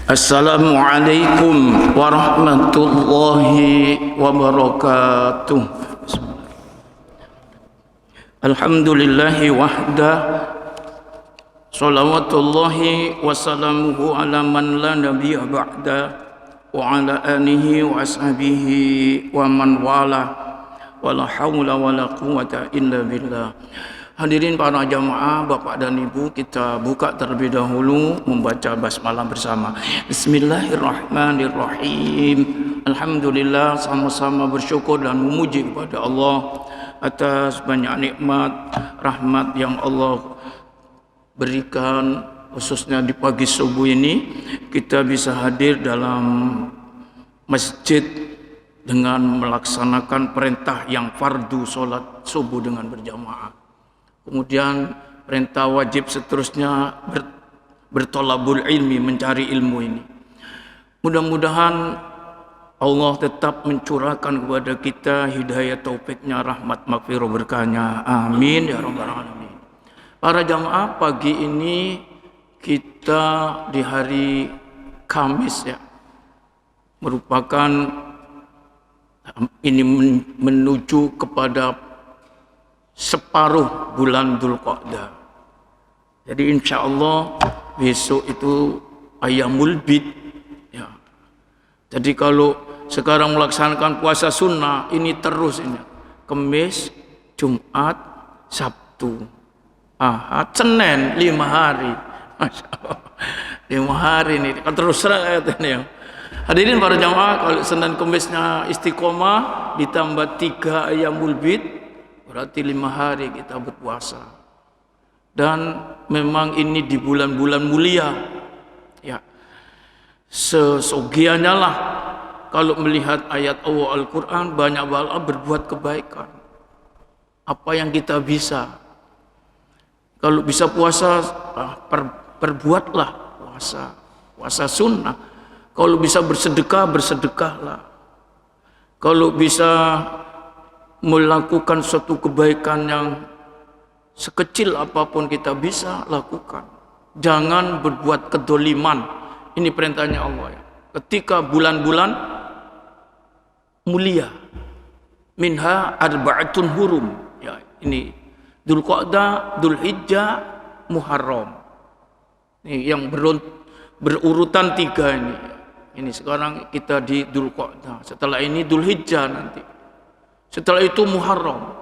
Assalamualaikum warahmatullahi wabarakatuh. Alhamdulillahi wahda, salawatullahi wassalamuhu ala man la nabiyya ba'da, wa ala alihi wa ashabihi wa man wala, wala hawla wala quwwata illa billah. Hadirin para jamaah, Bapak dan Ibu, kita buka terlebih dahulu membaca basmalah bersama. Bismillahirrahmanirrahim. Alhamdulillah, sama-sama bersyukur dan memuji kepada Allah atas banyak nikmat, rahmat yang Allah berikan, khususnya di pagi subuh ini kita bisa hadir dalam masjid dengan melaksanakan perintah yang fardu sholat subuh dengan berjamaah. Kemudian perintah wajib seterusnya bertolabul ilmi, mencari ilmu ini. Mudah-mudahan Allah tetap mencurahkan kepada kita hidayah taufiknya, rahmat maghfirah berkahnya. Amin ya rabbal alamin. Para jamaah, pagi ini kita di hari Kamis ya, merupakan ini menuju kepada separuh bulan Dzulqa'dah. Jadi insya Allah besok itu Ayyamul Bid ya. Jadi kalau sekarang melaksanakan puasa sunnah ini terus ini, Kamis, Jumat, Sabtu, Ahad, Senin, 5 hari. Masya Allah, 5 hari ini terus ini ya. Hadirin para jamaah, kalau Senin Kamisnya istiqomah ditambah 3 Ayyamul Bid, berarti 5 hari kita berpuasa. Dan memang ini di bulan-bulan mulia ya. Sesogianya lah kalau melihat ayat Allah Al-Quran, banyak banget berbuat kebaikan. Apa yang kita bisa, kalau bisa puasa, perbuatlah puasa sunnah. Kalau bisa bersedekah, bersedekahlah. Kalau bisa melakukan suatu kebaikan yang sekecil apapun kita bisa lakukan. Jangan berbuat kedoliman. Ini perintahnya Allah ya. Ketika bulan-bulan mulia, minha arba'atun hurum ya, ini Dzulqa'dah, Dzulhijjah, Muharram. Ini yang berurutan 3 ini. Ini sekarang kita di Dzulqa'dah. Setelah ini Dzulhijjah nanti. Setelah itu Muharram.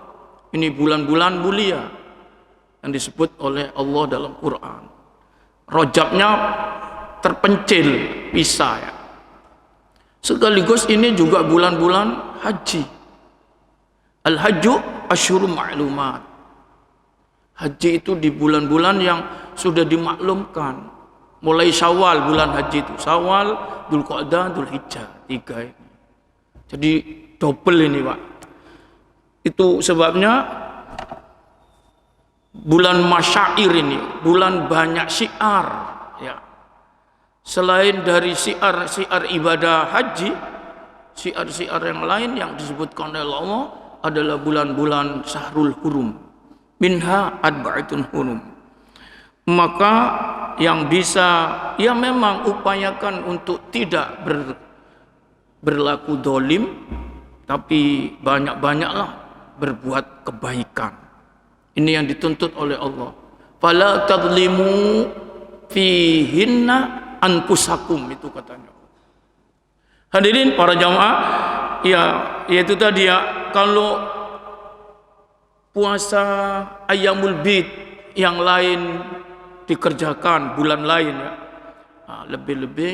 Ini bulan-bulan mulia yang disebut oleh Allah dalam Quran. Rajabnya terpencil, pisah ya. Sekaligus ini juga bulan-bulan haji. Al-hajju asyhurun ma'lumat. Haji itu di bulan-bulan yang sudah dimaklumkan. Mulai Syawal, bulan haji itu Syawal, Dzulqa'dah, Dzulhijjah, 3 ini. Jadi double ini Pak. Itu sebabnya bulan masyair ini, bulan banyak syiar ya. Selain dari syiar ibadah haji, syiar yang lain yang disebutkan oleh Allah adalah bulan-bulan syahrul hurum. Minha arba'atun hurum. Maka yang bisa ya memang upayakan untuk tidak berlaku dolim, tapi banyak-banyaklah berbuat kebaikan. Ini yang dituntut oleh Allah. Fala tadlimu fihinna anfusakum, itu katanya. Hadirin para jamaah, ya yaitu tadi ya, kalau puasa Ayyamul Bid yang lain dikerjakan bulan lain ya. Nah, lebih-lebih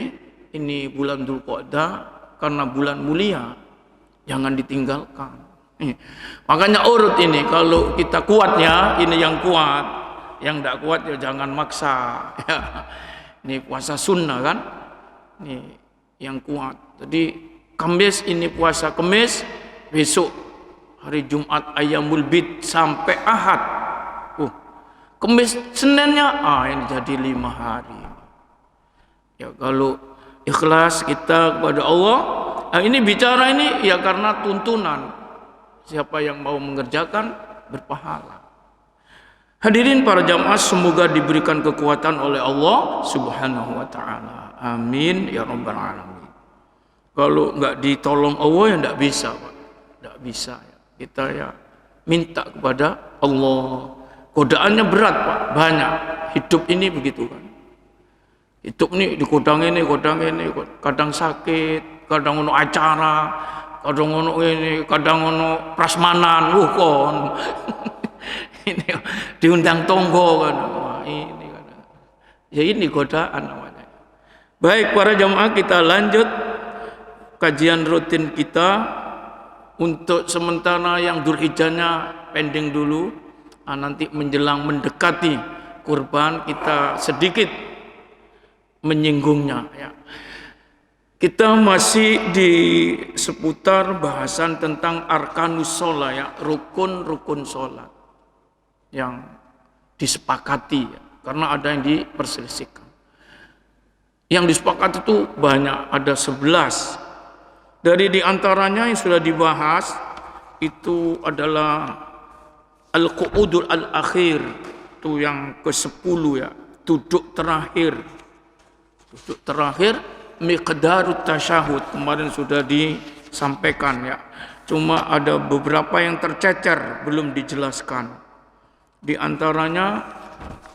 ini bulan Dzulqa'dah karena bulan mulia, jangan ditinggalkan. Makanya urut ini, kalau kita kuat ya, ini yang kuat. Yang tidak kuat ya jangan maksa ya. Ini puasa sunnah kan, ini yang kuat. Jadi Kamis ini puasa Kamis, besok hari Jumat Ayyamul Bid sampai Ahad. Kamis Seninnya ini jadi 5 hari. Ya kalau ikhlas kita kepada Allah, ini bicara ini ya karena tuntunan. Siapa yang mau mengerjakan berpahala. Hadirin para jamaah, semoga diberikan kekuatan oleh Allah Subhanahu wa taala. Amin ya rabbal alamin. Kalau enggak ditolong Allah ya enggak bisa, Pak. Enggak bisa ya. Kita ya minta kepada Allah. Godaannya berat, Pak, banyak. Hidup ini begitu kan. Hidup ini digodang ini, kadang sakit, kadang ono acara, kadang ono ini, kadang ono prasmanan, kon. Ini diundang tonggo kan. Wah, ini kan. Ya ini godaan namanya. Baik para jamaah, kita lanjut kajian rutin kita. Untuk sementara yang Dzulhijjahnya pending dulu. Nanti menjelang mendekati kurban kita sedikit menyinggungnya ya. Kita masih di seputar bahasan tentang arkanus sholat ya, rukun-rukun sholat yang disepakati ya, karena ada yang diperselisihkan. Yang disepakati itu banyak, ada 11. Dari diantaranya yang sudah dibahas itu adalah al-qu'udul al-akhir, itu yang ke-10 ya, duduk terakhir. Duduk terakhir miqdarut tasyahud, kemarin sudah disampaikan ya. Cuma ada beberapa yang tercecer belum dijelaskan. Di antaranya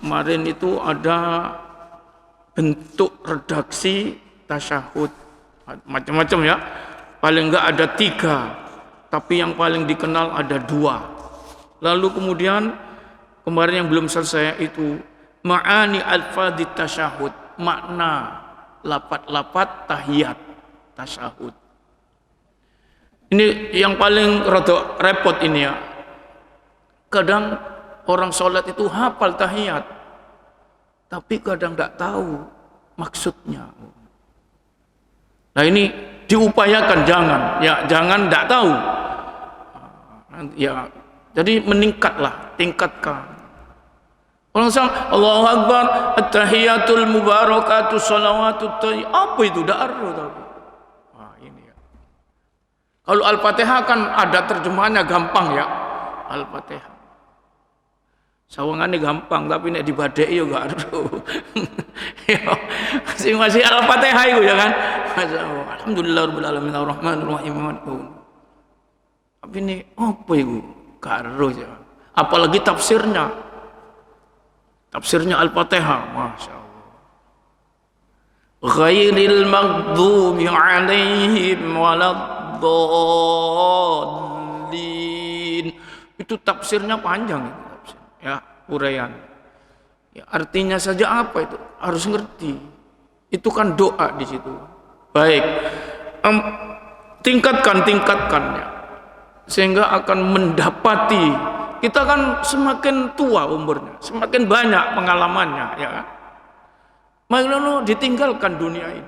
kemarin itu ada bentuk redaksi tasyahud macam-macam ya. Paling enggak ada 3, tapi yang paling dikenal ada 2. Lalu kemudian kemarin yang belum selesai itu ma'ani alfadit tasyahud, makna lapat-lapat tahiyat tasyahud. Ini yang paling rada repot ini ya. Kadang orang sholat itu hafal tahiyat, tapi kadang tidak tahu maksudnya. Nah ini diupayakan jangan tidak tahu. Ya, jadi meningkatlah, tingkatkan. Orang salah, Allahu Akbar, at-tahiyatul mubarakatuh, salawatut tayyib. Apa itu? Darah tapi. Wah ini ya. Kalau Al-Fatihah kan ada terjemahannya gampang ya. Al-Fatihah. Sawangannya gampang, tapi nek dibadai ya gak aruh. Masing-masing Al-Fatihah itu ya kan. Alhamdulillahirabbil alamin arrahmanir rahim. Tapi ini apa itu? Gak aruh ya. Apalagi tafsirnya. Tafsirnya Al-Fatihah, Masya Allah. Ghairil maghdubi alaihim waladdallin. Itu tafsirnya panjang itu. Ya, uraian. Ya, artinya saja apa itu? Harus ngerti. Itu kan doa di situ. Baik. Tingkatkan ya. Sehingga akan mendapati, kita kan semakin tua umurnya, semakin banyak pengalamannya, ya kan? Lalu ditinggalkan dunia ini.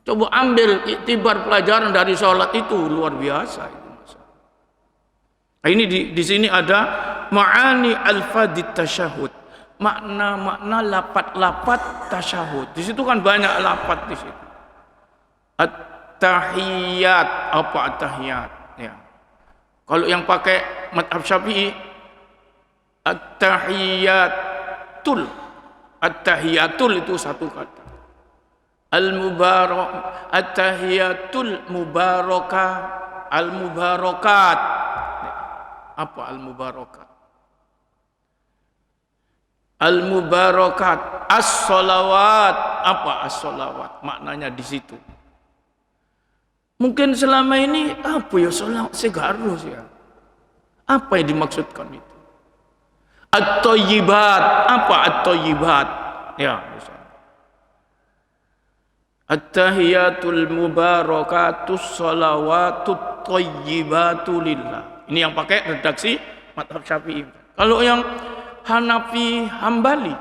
Coba ambil iktibar pelajaran dari sholat itu luar biasa. Nah, ini di sini ada ma'ani alfadit tasyahud, makna lapat-lapat tasyahud. Di situ kan banyak lapat di situ. At-tahiyat, apa at-tahiyat? Ya. Kalau yang pakai madhab Syafi'i, at-tahiyatul, at-tahiyatul itu satu kata. Al-mubarak, at-tahiyatul mubarakah, al-mubarakat. Apa al-mubarakat? Al-mubarakat, as-salawat. Apa as-salawat? Maknanya di situ. Mungkin selama ini apa ya salawat? Saya gak harus ya. Apa yang dimaksudkan itu? At-thayyibat. Apa at-thayyibat? Ya, misalnya. At-tahiyatul mubarakatus salawatut thayyibatu lillah. Ini yang pakai redaksi madhab Syafi'i. Kalau yang Hanafi Hambali,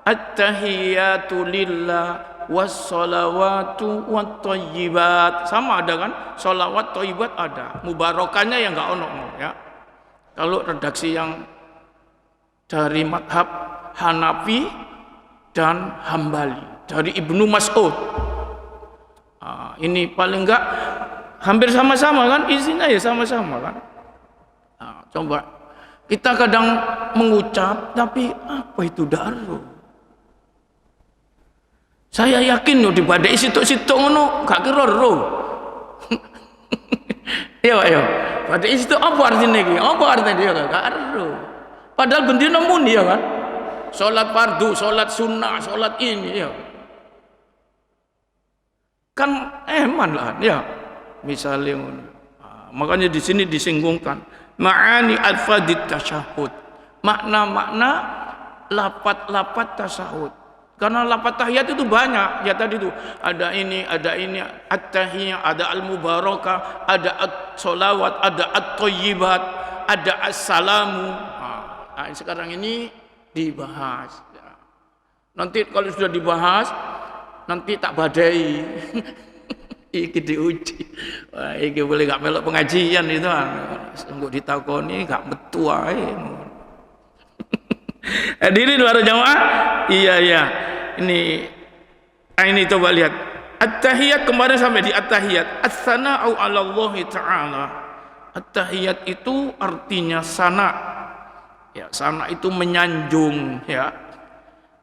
at-tahiyatu lillah wassalawatu wattayyibat. Sama ada kan? Salawat thayyibat ada. Mubarakahnya yang enggak ono ya. Kalau redaksi yang dari madhab Hanafi dan Hambali, dari Ibnu Mas'ud. Ini paling enggak hampir sama-sama kan, isinya ya sama-sama kan. Coba Kita kadang mengucap, tapi apa itu daru? Saya yakin di badai situ-situ ngono, gak kira roh. Iya Pak ya. Badai situ apa artinya iki? Apa artinya dia gak roh. Padahal bendina muni ya kan. Salat fardu, salat sunnah, salat ini ya. Kan eman lah ya. Misalnya makanya di sini disinggungkan ma'ani alfadit tasyahud, makna-makna lapat-lapat tasyahud. Karena lapat tahiyat itu banyak. Ya tadi itu ada ini, at-tahiyat, ada al-mubarakah, ada at-sholawat, ada at-thayyibat, ada as-salamu. Nah, sekarang ini dibahas. Nanti kalau sudah dibahas, nanti tak badai. Iki diuji. Wah, iki boleh gak melok pengajian itu kan. Enggak ditakoni gak metu ae. Hadirin para jamaah. Iya. Ini coba lihat. At-tahiyat kemarin sampai di at-tahiyat. As-sana'u 'ala Allah Ta'ala. At-tahiyat itu artinya sana. Ya, sana itu menyanjung ya.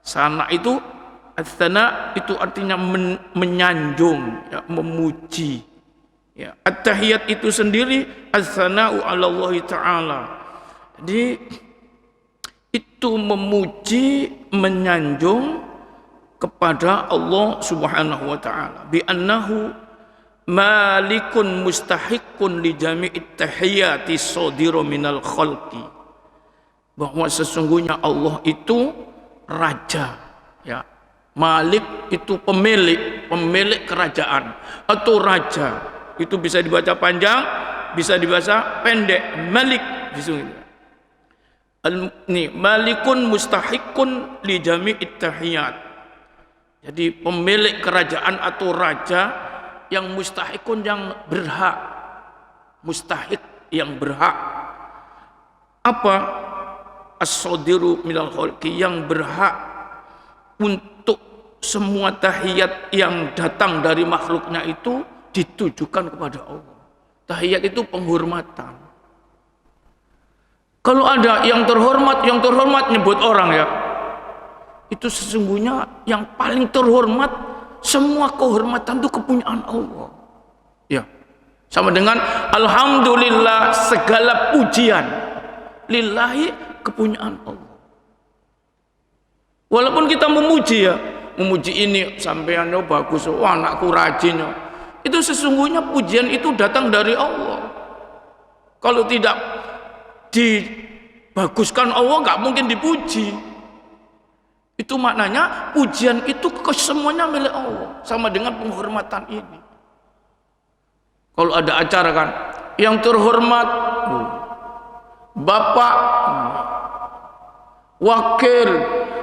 Sana itu As-sana itu artinya menyanjung, ya, memuji. Ya. At-tahiyat itu sendiri as-sana'u 'ala Allah Ta'ala. Jadi itu memuji, menyanjung kepada Allah Subhanahu wa taala bi annahu malikun mustahiqqun li jami'it tahiyati sadiru minal khalqi. Bahwa sesungguhnya Allah itu raja, ya. Malik itu pemilik kerajaan atau raja. Itu bisa dibaca panjang, bisa dibaca pendek. Malik malikun mustahiqun li jami'it tahiyat. Jadi pemilik kerajaan atau raja yang mustahiqun, yang berhak. Mustahiq yang berhak. Apa? As-sadiru minal khalqi, yang berhak untuk semua tahiyat yang datang dari makhluknya itu ditujukan kepada Allah. Tahiyat itu penghormatan. Kalau ada yang terhormat nyebut orang ya, itu sesungguhnya yang paling terhormat. Semua kehormatan itu kepunyaan Allah. Ya, sama dengan alhamdulillah, segala pujian lillahi, kepunyaan Allah. Walaupun kita memuji ya, memuji ini sampean yo bagus, wah anakku rajin yo. Itu sesungguhnya pujian itu datang dari Allah. Kalau tidak dibaguskan Allah, nggak mungkin dipuji. Itu maknanya pujian itu kesemuanya milik Allah, sama dengan penghormatan ini. Kalau ada acara kan, yang terhormat Bapak wakil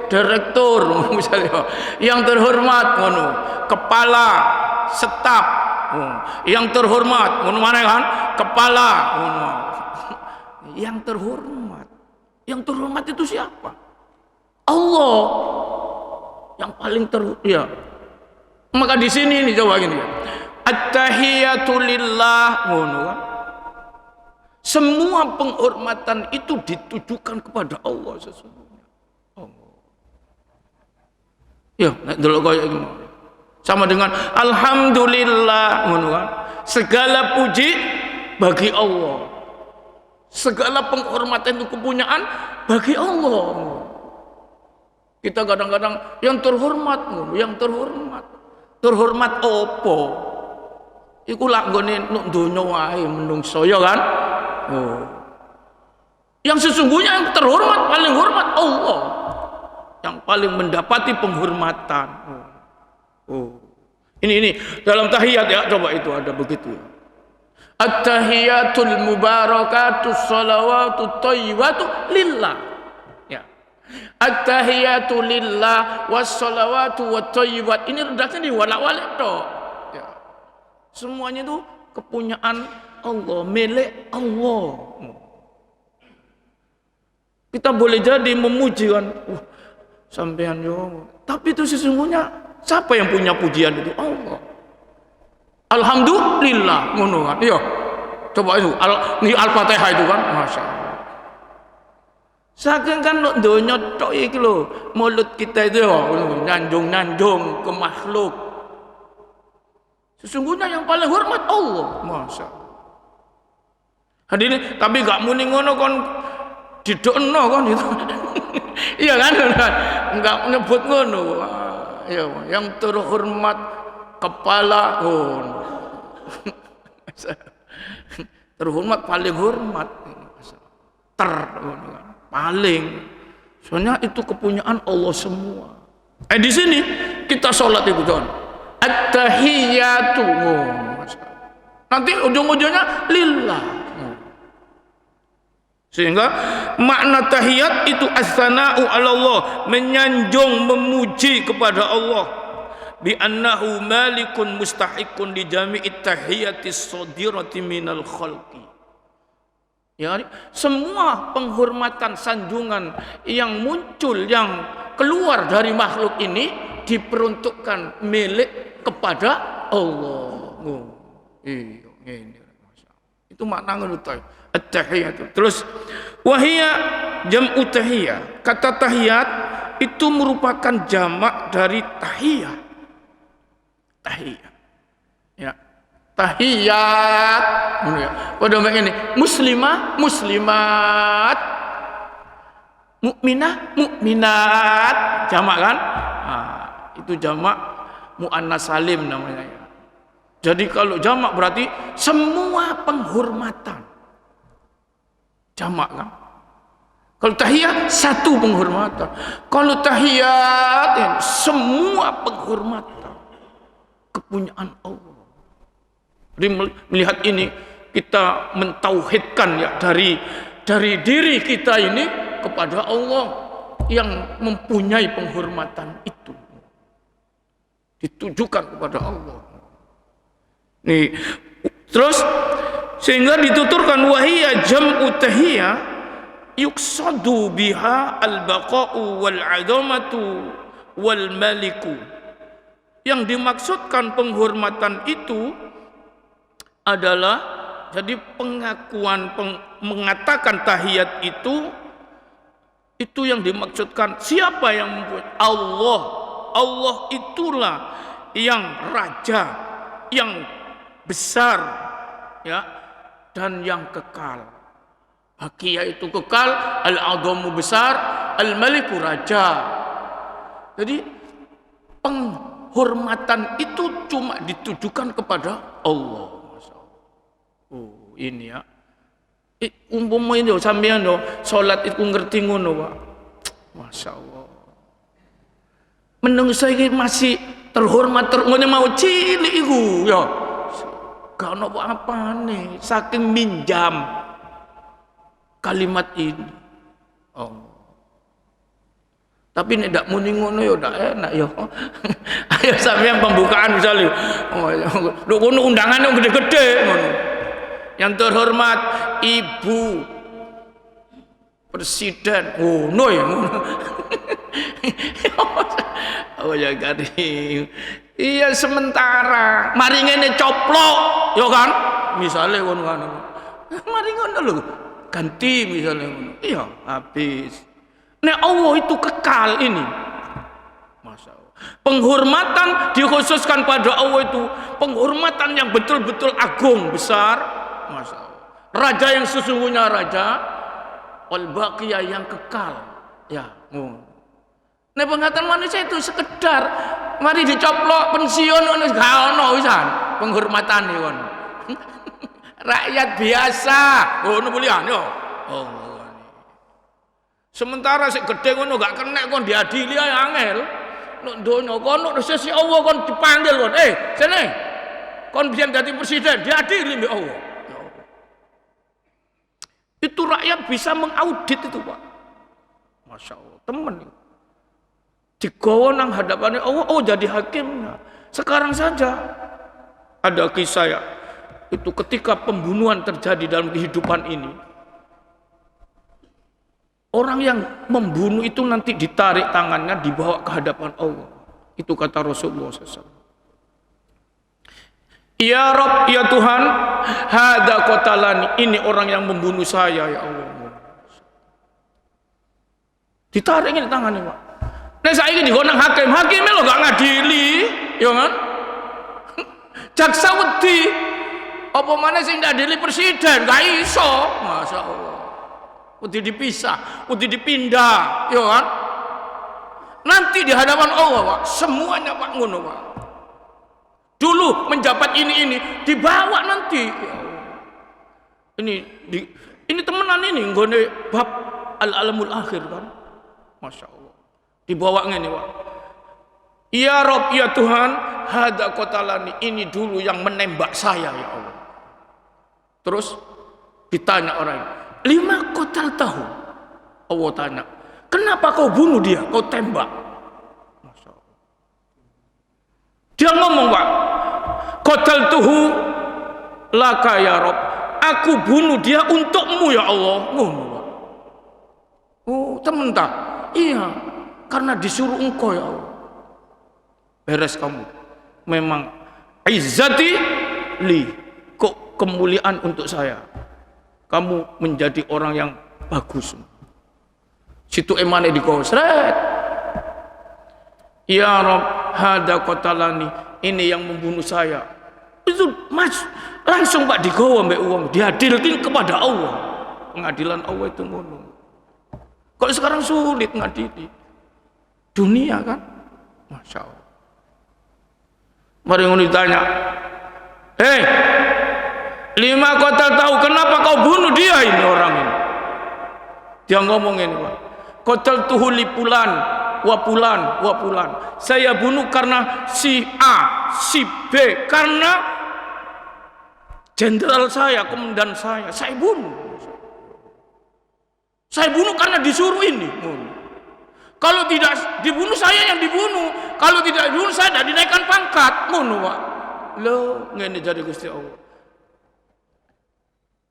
direktur misalnya, yang terhormat kepala staf, yang terhormat mana kan kepala, yang terhormat itu siapa? Allah yang paling ya. Maka di sini nih coba gini, at-tahiyatu lillah, kan? Semua penghormatan itu ditujukan kepada Allah sesungguhnya. Allah. Ya, dulu kayak gini. Sama dengan alhamdulillah, kan? Segala puji bagi Allah. Segala penghormatan itu kepunyaan bagi Allah. Kita kadang-kadang yang terhormat opo? Iku lak nggone nuk donya wae menungso ya kan? Oh. Yang sesungguhnya yang terhormat, paling hormat Allah, yang paling mendapati penghormatan. Ini dalam tahiyat ya, coba itu ada begitu. At-tahiyatul mubarakatus salawatut thayyibatu lillah. Ya. At-tahiyatu lillah was salawatu wat thayyibat. Ini redaknya diwalak-walik toh. Ya. Semuanya itu kepunyaan Allah, milik Allah. Kita boleh jadi memuji kan, sampean yo. Tapi itu sesungguhnya siapa yang punya pujian itu? Allah. Alhamdulillah, ngono kan. Iya. Coba itu, ini Al-Fatihah itu kan, Masya Allah. Saking kan nuk donya tok iki lho, mulut kita itu ya nyanjung-nyanjung ke makhluk. Sesungguhnya yang paling hormat Allah, Masya Allah. Hadirin, tapi gak muni ngono kon didokno kon itu. Iya kan? Enggak nyebut ngono. Iya, yang terhormat kepala terhormat paling hormat paling soalnya itu kepunyaan Allah semua. Di sini kita sholat itu John at-tahiyatu nanti ujung-ujungnya lillah. Sehingga makna tahiyat itu as-sana'u 'ala Allah, menyanjung memuji kepada Allah, bi annahu malikun mustahiqun li jami'it tahiyatis sadirati minal khalqi. Ya, semua penghormatan sanjungan yang muncul yang keluar dari makhluk ini diperuntukkan milik kepada Allah. Itu makna ngono at-tahiyat. Terus wahia jam'u tahiyah. Kata tahiyat itu merupakan jamak dari tahiyah. Tahiyat. Ya. Tahiyat. Pada begini, muslimah, muslimat, mukminah, mukminat, jamak kan? Itu jamak muannas salim namanya. Jadi kalau jamak berarti semua penghormatan. Jamak kan? Kalau tahiyat satu penghormatan. Kalau tahiyat semua penghormatan kepunyaan Allah. Jadi melihat ini kita mentauhidkan ya dari diri kita ini kepada Allah yang mempunyai penghormatan itu. Ditujukan kepada Allah. Nih, terus sehingga dituturkan wahiyya jam'u tahiyya yuqsadu biha al-baqa'u wal 'azamatu wal maliku. Yang dimaksudkan penghormatan itu adalah jadi pengakuan mengatakan tahiyat itu yang dimaksudkan siapa yang membuat Allah. Allah itulah yang raja, yang besar ya, dan yang kekal. Baqiyah itu kekal, al-'adhamu besar, al-maliku raja. Jadi penghormatan itu cuma ditujukan kepada Allah. Ini ya. Umpama ini sampeyan salat itu ngerti ngono, Pak. Masya Allah. Menungso iki masih terhormat ngene mau cilik iku ya. Gak ono apa-apane saking minjam kalimat ini. Oh. Tapi nek ndak muni ngono ya ndak enak ya. Ayo sampeyan pembukaan misalnya. Oh, lho ngono undangane gede-gede ngono. Yang terhormat Ibu Presiden. Oh, no ya. Oh ya Karim. Iya sementara. Mari ngene coplok, ya kan? Misalnya ngono kan. Mari ngono lho. Ganti misalnya ngono. Iya, habis. Nek Allah itu kekal ini. Masya Allah. Penghormatan dikhususkan pada Allah itu penghormatan yang betul-betul agung, besar. Masya Allah. Raja yang sesungguhnya raja, wal baqiyah yang kekal. Ya, nek pengatan manusia itu sekedar mari dicoplok pensiun ngono gak ono wisan penghormatane kon. Rakyat biasa, ngono mulian yo. Oh. Sementara sik gedhe ngono gak kenek kon diadili ae angel. Nek donya kono sesi Allah kon dipanggil kon. Sene. Kon biyen dadi presiden, diadili mbek Allah. Itu rakyat bisa mengaudit itu, Pak. Masya Allah, teman itu. Digawa nang hadapannya Allah, oh jadi hakimnya. Sekarang saja ada kisah ya. Itu ketika pembunuhan terjadi dalam kehidupan ini. Orang yang membunuh itu nanti ditarik tangannya, dibawa ke hadapan Allah. Itu kata Rasulullah SAW. Ya Rabb, ya Tuhan, hada qatalani, ini orang yang membunuh saya ya Allah. Ditarik ini tangannya, Pak. Nek saiki digonang hakim lo gak ngadili, ya kan? Jaksa wedi. Apa maneh sing ngadili presiden, gak iso. Masyaallah. Wedi dipisah, wedi dipindah, ya kan? Nanti di hadapan Allah, Pak, semuanya Pak ngono, Pak. Dulu menjabat ini dibawa nanti. Ya Allah. Ini temenan ini nggone bab al-alamul akhir kan. Masya Allah. Dibawa ngene, Pak. Ya Rob, ya Tuhan, hada qatalani, ini dulu yang menembak saya ya Allah. Terus ditanya orang, lima qatal tahu. Allah tanya, kenapa kau bunuh dia, kau tembak? Masya Allah. Dia ngomong, Pak, qataltuhu laka ya Rob, aku bunuh dia untukmu ya Allah. Ngono, Pak. Oh, temen tak? Iya, karena disuruh engkau ya Allah. Beres kamu. Memang izzati li, kok kemuliaan untuk saya. Kamu menjadi orang yang bagus. Situ emane dikosret. Ya Rob, hada qatalani, ini yang membunuh saya. Itu mas langsung Pak digawa mbek uang, diadilkan kepada Allah. Pengadilan Allah itu ngono. Kok sekarang sulit ngadili? Dunia kan? Masya Allah. Mari ngono ditanya, hei, lima qatal tahu, kenapa kau bunuh dia ini orang ini? Dia ngomongin, Pak, qataltuhu li pulan, wa pulan. Saya bunuh karena si A, si B, karena jenderal saya, komandan saya bunuh. Saya bunuh karena disuruh ini. Kalau tidak dibunuh saya yang dibunuh. Kalau tidak dibunuh saya tidak dinaikkan pangkat. Ngono, Pak. Loh, ngene jadi Gusti Allah.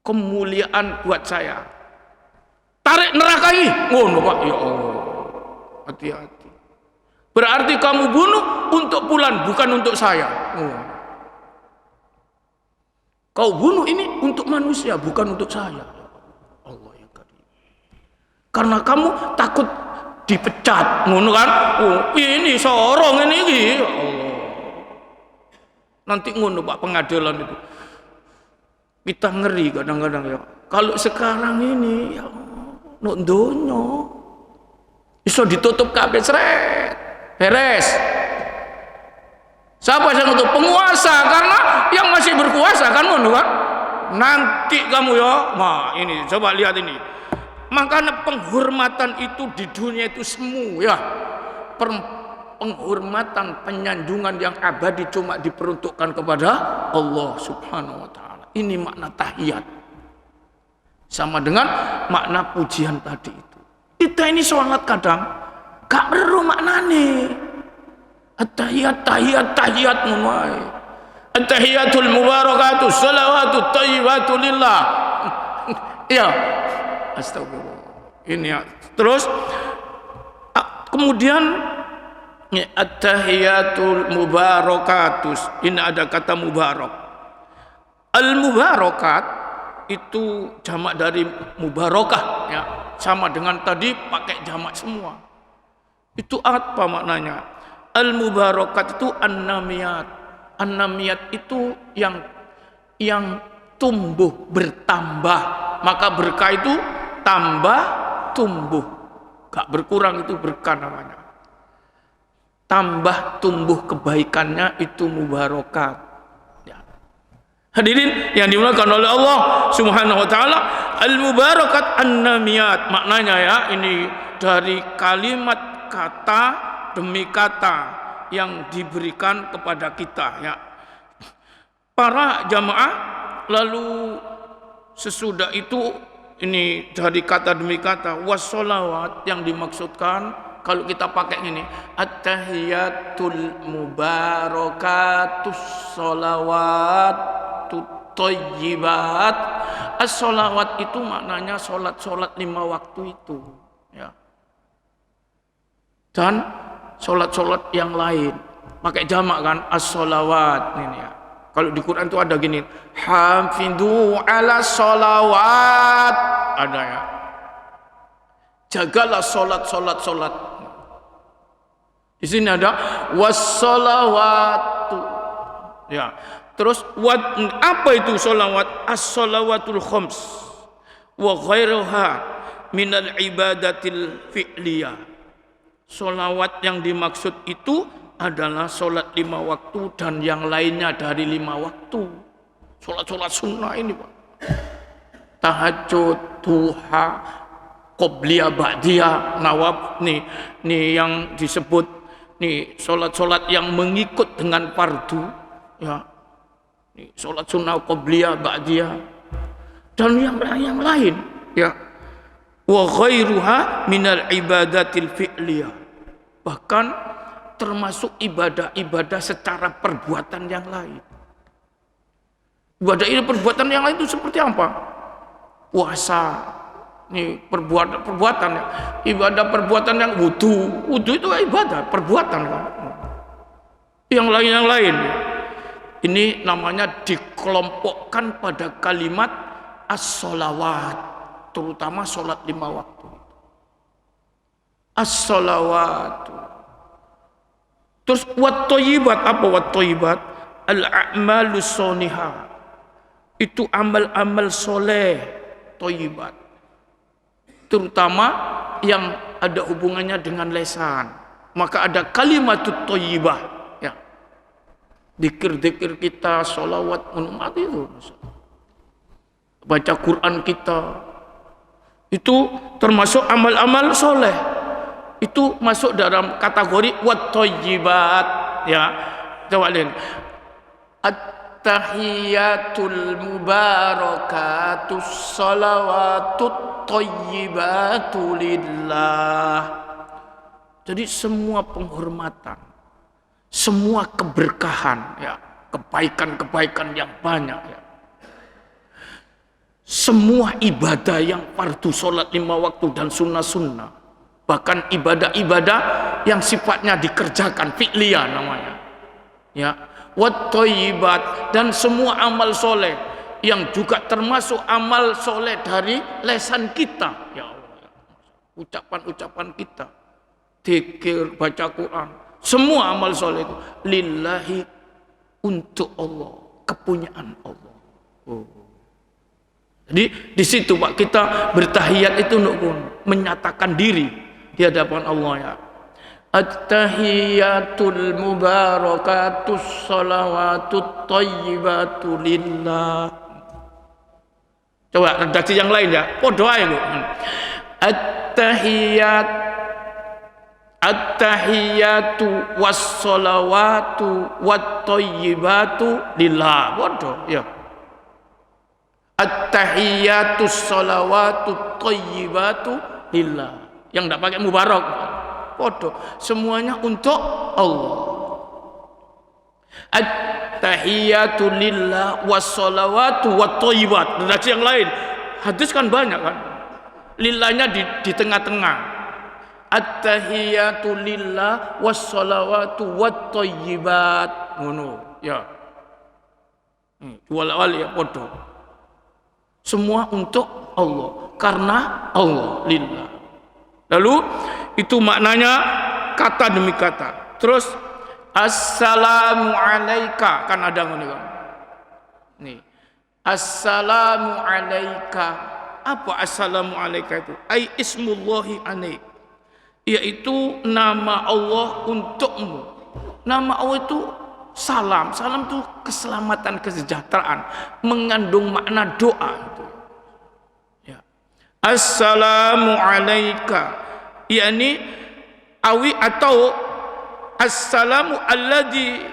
Kemuliaan buat saya. Tarik neraka ini. Ngono, Pak. Ya Allah. Hati-hati. Berarti kamu bunuh untuk pulan, bukan untuk saya. Kau bunuh ini untuk manusia, bukan untuk saya. Allah ya Karim. Karena kamu takut dipecat, ngono kan? Oh, ini sorong ini. Ya Allah. Nanti ngono Pak pengadilan itu. Kita ngeri kadang-kadang ya. Kalau sekarang ini ya no donya iso ditutup kabeh sret. Beres. Siapa yang untuk penguasa, karena yang masih berkuasa kan ngono kan? Nanti kamu ya, nah ini coba lihat ini. Makanya penghormatan itu di dunia itu semu ya. Penghormatan, penyanjungan yang abadi cuma diperuntukkan kepada Allah Subhanahu wa taala. Ini makna tahiyat. Sama dengan makna pujian tadi itu. Kita ini sholat kadang gak perlu maknane. Tahiyat ngono ae. At-tahiyatul mubarakatus shalawatut thayyibatu lillah. Ya. Astagfirullah. Ini ya. Terus kemudian at-tahiyatul mubarakatus. Ini ada kata mubarak. Al-mubarakat itu jamak dari mubarakah ya. Sama dengan tadi pakai jamak semua. Itu apa maknanya? Al-mubarakat itu an-namiyat. An-namiyat itu yang tumbuh, bertambah. Maka berkah itu tambah, tumbuh. Gak berkurang, itu berkah namanya. Tambah, tumbuh kebaikannya itu mubarakat. Ya. Hadirin yang dimuliakan oleh Allah Subhanahu wa taala, al-mubarakat an-namiyat. Maknanya ya, ini dari kalimat kata demi kata yang diberikan kepada kita ya. Para jamaah, lalu sesudah itu ini dari kata demi kata wassolawat yang dimaksudkan kalau kita pakai ini at-tahiyatul mubarakatus sholawatut thayyibat. As-sholawat itu maknanya sholat-sholat 5 waktu itu ya. Dan sholat-sholat yang lain pakai jamak kan, as-sholawat ini ya. Kalau di Quran itu ada gini, hafidhu ala sholawat, ada ya. Jagalah solat. Di sini ada wassalawatu. Ya. Terus apa itu salawat? As-salawatul khams wa ghairuha minal ibadatil fi'liyah. Salawat yang dimaksud itu adalah salat 5 waktu dan yang lainnya dari 5 waktu. Salat sunnah ini, Pak. Tahajud, duha, qobliyah, ba'diyah, nawab nih yang disebut nih salat yang mengikut dengan fardu, ya. Nih salat sunnah, qobliyah, ba'diyah dan yang lain, ya. Wa ghairuha minal ibadatil fi'liyah. Bahkan termasuk ibadah-ibadah secara perbuatan yang lain. Ibadah ini perbuatan yang lain itu seperti apa? Puasa, ini perbuatan ya. Ibadah perbuatan yang wudu itu ibadah perbuatan kan. Yang lain ya. Ini namanya dikelompokkan pada kalimat as-sholawat, terutama sholat 5 waktu. As-sholawat. Terus wat thayyibat, apa wat thayyibat? Al-a'malus shonihah. Itu amal-amal soleh, thayyibat. Terutama yang ada hubungannya dengan lisan. Maka ada kalimatut thayyibah, ya. Zikir-zikir kita, sholawat, menikmati itu. Baca Quran kita. Itu termasuk amal-amal soleh. Itu masuk dalam kategori wat thayyibat, ya. Coba lihat. At-tahiyatul mubarakatus salawatut thayyibatu lillah. Jadi semua penghormatan, semua keberkahan, ya, kebaikan-kebaikan yang banyak, ya. Semua ibadah yang fardu salat 5 waktu dan sunnah-sunnah, bahkan ibadah-ibadah yang sifatnya dikerjakan fi'liyah namanya, ya. Wat thayyibat, dan semua amal soleh yang juga termasuk amal soleh dari lesan kita, ya Allah, ucapan-ucapan kita, zikir, baca Quran, semua amal soleh itu lillahi, untuk Allah, kepunyaan Allah. Jadi di situ Pak, kita bertahiyat itu untuk menyatakan diri di hadapan Allah, ya. At-tahiyatul mubarakatus salawatut thayyibatu lillah. Coba redaksi yang lain, ya. Podo ae kok. At-tahiyatu was-salawatu wat-thayyibatu lillah. Podo, ya. At-tahiyatus salawatut thayyibatu lillah. Yang enggak pakai mubarak. Podo, semuanya untuk Allah. At-tahiyatu lillah wassalawatu wattayyibat. Redaksi yang lain, hadis kan banyak kan, lillahnya di tengah-tengah. At-tahiyatu lillah wassalawatu wattayyibat, ngono, ya. Wal ya podo, semua untuk Allah, karena Allah, lillah. Lalu itu maknanya kata demi kata. Terus assalamu alaika, kan ada ngene kan. Nih. Assalamu alaika. Apa assalamu alaika itu? Ai ismullahi alaik. Yaitu nama Allah untukmu. Nama Allah itu salam. Salam itu keselamatan, kesejahteraan, mengandung makna doa itu. Assalamu alaika, yakni awi atau assalamu alladhi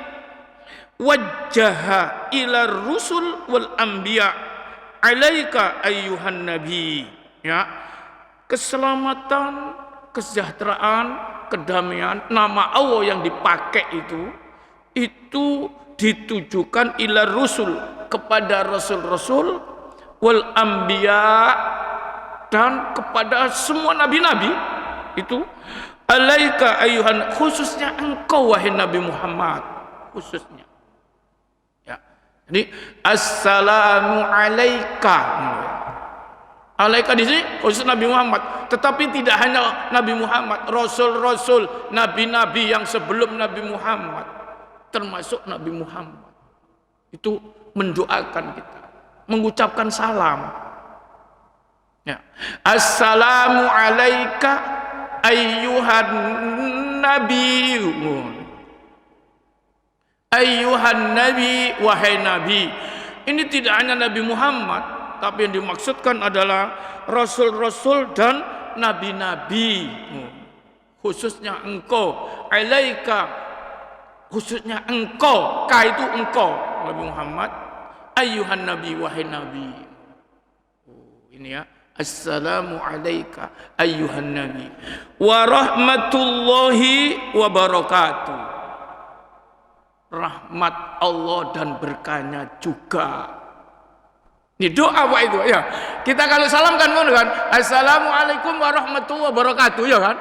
wajjaha ila rusul wal anbiya alaika ayyuhan nabi, ya. Keselamatan, kesejahteraan, kedamaian, nama Allah yang dipakai itu ditujukan ila rusul, kepada rasul-rasul, wal anbiya, dan kepada semua nabi-nabi itu. Alaika ayuhan, khususnya engkau wahai Nabi Muhammad, khususnya, ya. Jadi assalamu alaika, Alaika di sini khusus Nabi Muhammad, tetapi tidak hanya Nabi Muhammad, rasul-rasul, nabi-nabi yang sebelum Nabi Muhammad, termasuk Nabi Muhammad itu mendoakan kita, mengucapkan salam. Ya. Assalamu alaika ayyuhan nabiyyu. Ayyuhan nabi, wahai nabi. Ini tidak hanya Nabi Muhammad, tapi yang dimaksudkan adalah rasul-rasul dan nabi-nabi. Khususnya engkau, alaika, khususnya engkau, ka itu engkau Nabi Muhammad, ayyuhan nabi, wahai nabi. Ini ya, assalamu alaika ayyuhan nabi wa rahmatullahi wa barakatuh. Rahmat Allah dan berkahnya juga. Ini doa apa itu ya? Kita kalau salam kan assalamualaikum warahmatullahi wabarakatuh ya kan?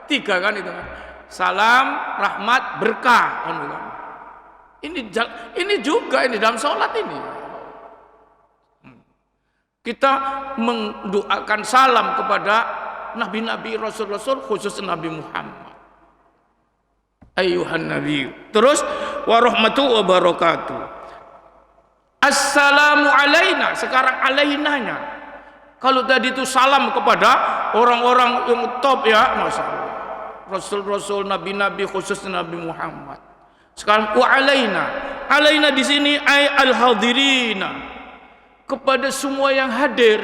3 kan itu kan. Salam, rahmat, berkah kan. Ini juga ini dalam sholat ini. Kita mendoakan salam kepada nabi-nabi, rasul-rasul, khusus Nabi Muhammad. Ayyuhan nabi. Terus warahmatullahi wabarakatuh. Assalamu alaina, sekarang alainanya. Kalau tadi itu salam kepada orang-orang yang top ya, masyaallah. Rasul-rasul, nabi-nabi, khusus Nabi Muhammad. Sekarang wa alaina. Alaina di sini ay al-hadirina. Kepada semua yang hadir.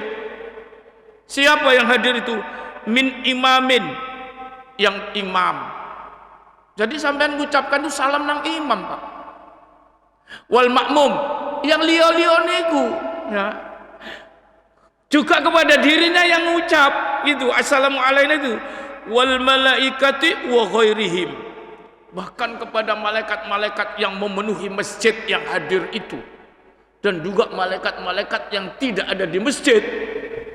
Siapa yang hadir itu? Min imamin, yang imam. Jadi sampean mengucapkan itu salam nang imam, Pak. Wal makmum, yang liya-liya niku, ya. Juga kepada dirinya yang mengucap itu assalamu alaina itu wal malaikati wa ghairihim. Bahkan kepada malaikat-malaikat yang memenuhi masjid yang hadir itu. Dan juga malaikat-malaikat yang tidak ada di masjid,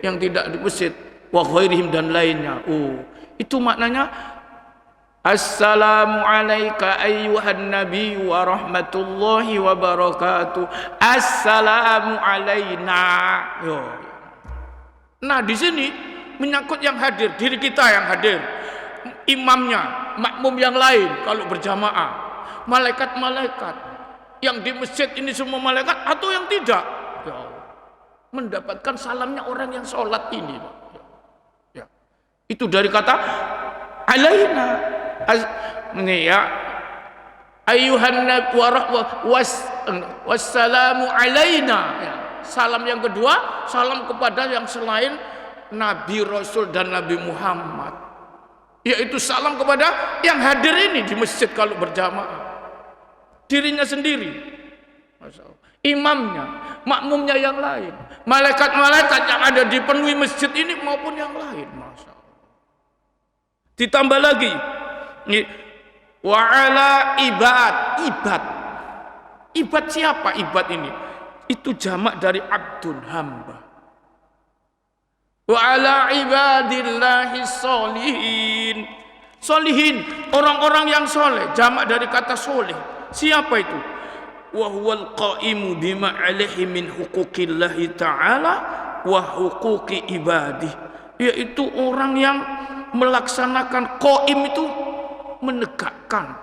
yang tidak di masjid, wa ghairihim dan lainnya. Itu maknanya assalamu alaika ayyuhan nabi wa rahmatullahi wa barakatuh. Assalamu alaina. Nah, di sini menyangkut yang hadir, diri kita yang hadir, imamnya, makmum yang lain kalau berjamaah, malaikat-malaikat yang di masjid ini semua malaikat atau yang tidak. Ya Allah. Mendapatkan salamnya orang yang sholat ini. Ya. Itu dari kata alaina. Ini ya, ayyuhan nabi wassalamu alaina ya. Salam yang kedua, salam kepada yang selain Nabi, Rasul dan Nabi Muhammad, yaitu salam kepada yang hadir ini di masjid kalau berjamaah, dirinya sendiri, imamnya, makmumnya yang lain, malaikat-malaikat yang ada di penuhi masjid ini maupun yang lain. Masya Allah. Ditambah lagi wa ala ibad siapa ibad ini? Itu jamak dari abdun, hamba. Wa ala ibadillahi solihin, orang-orang yang soleh, jamak dari kata soleh. Siapa itu? Wa huwal qaimu bima alaihi min huquqillahi ta'ala wa huquqi ibadih, yaitu orang yang melaksanakan. Qaim itu menegakkan.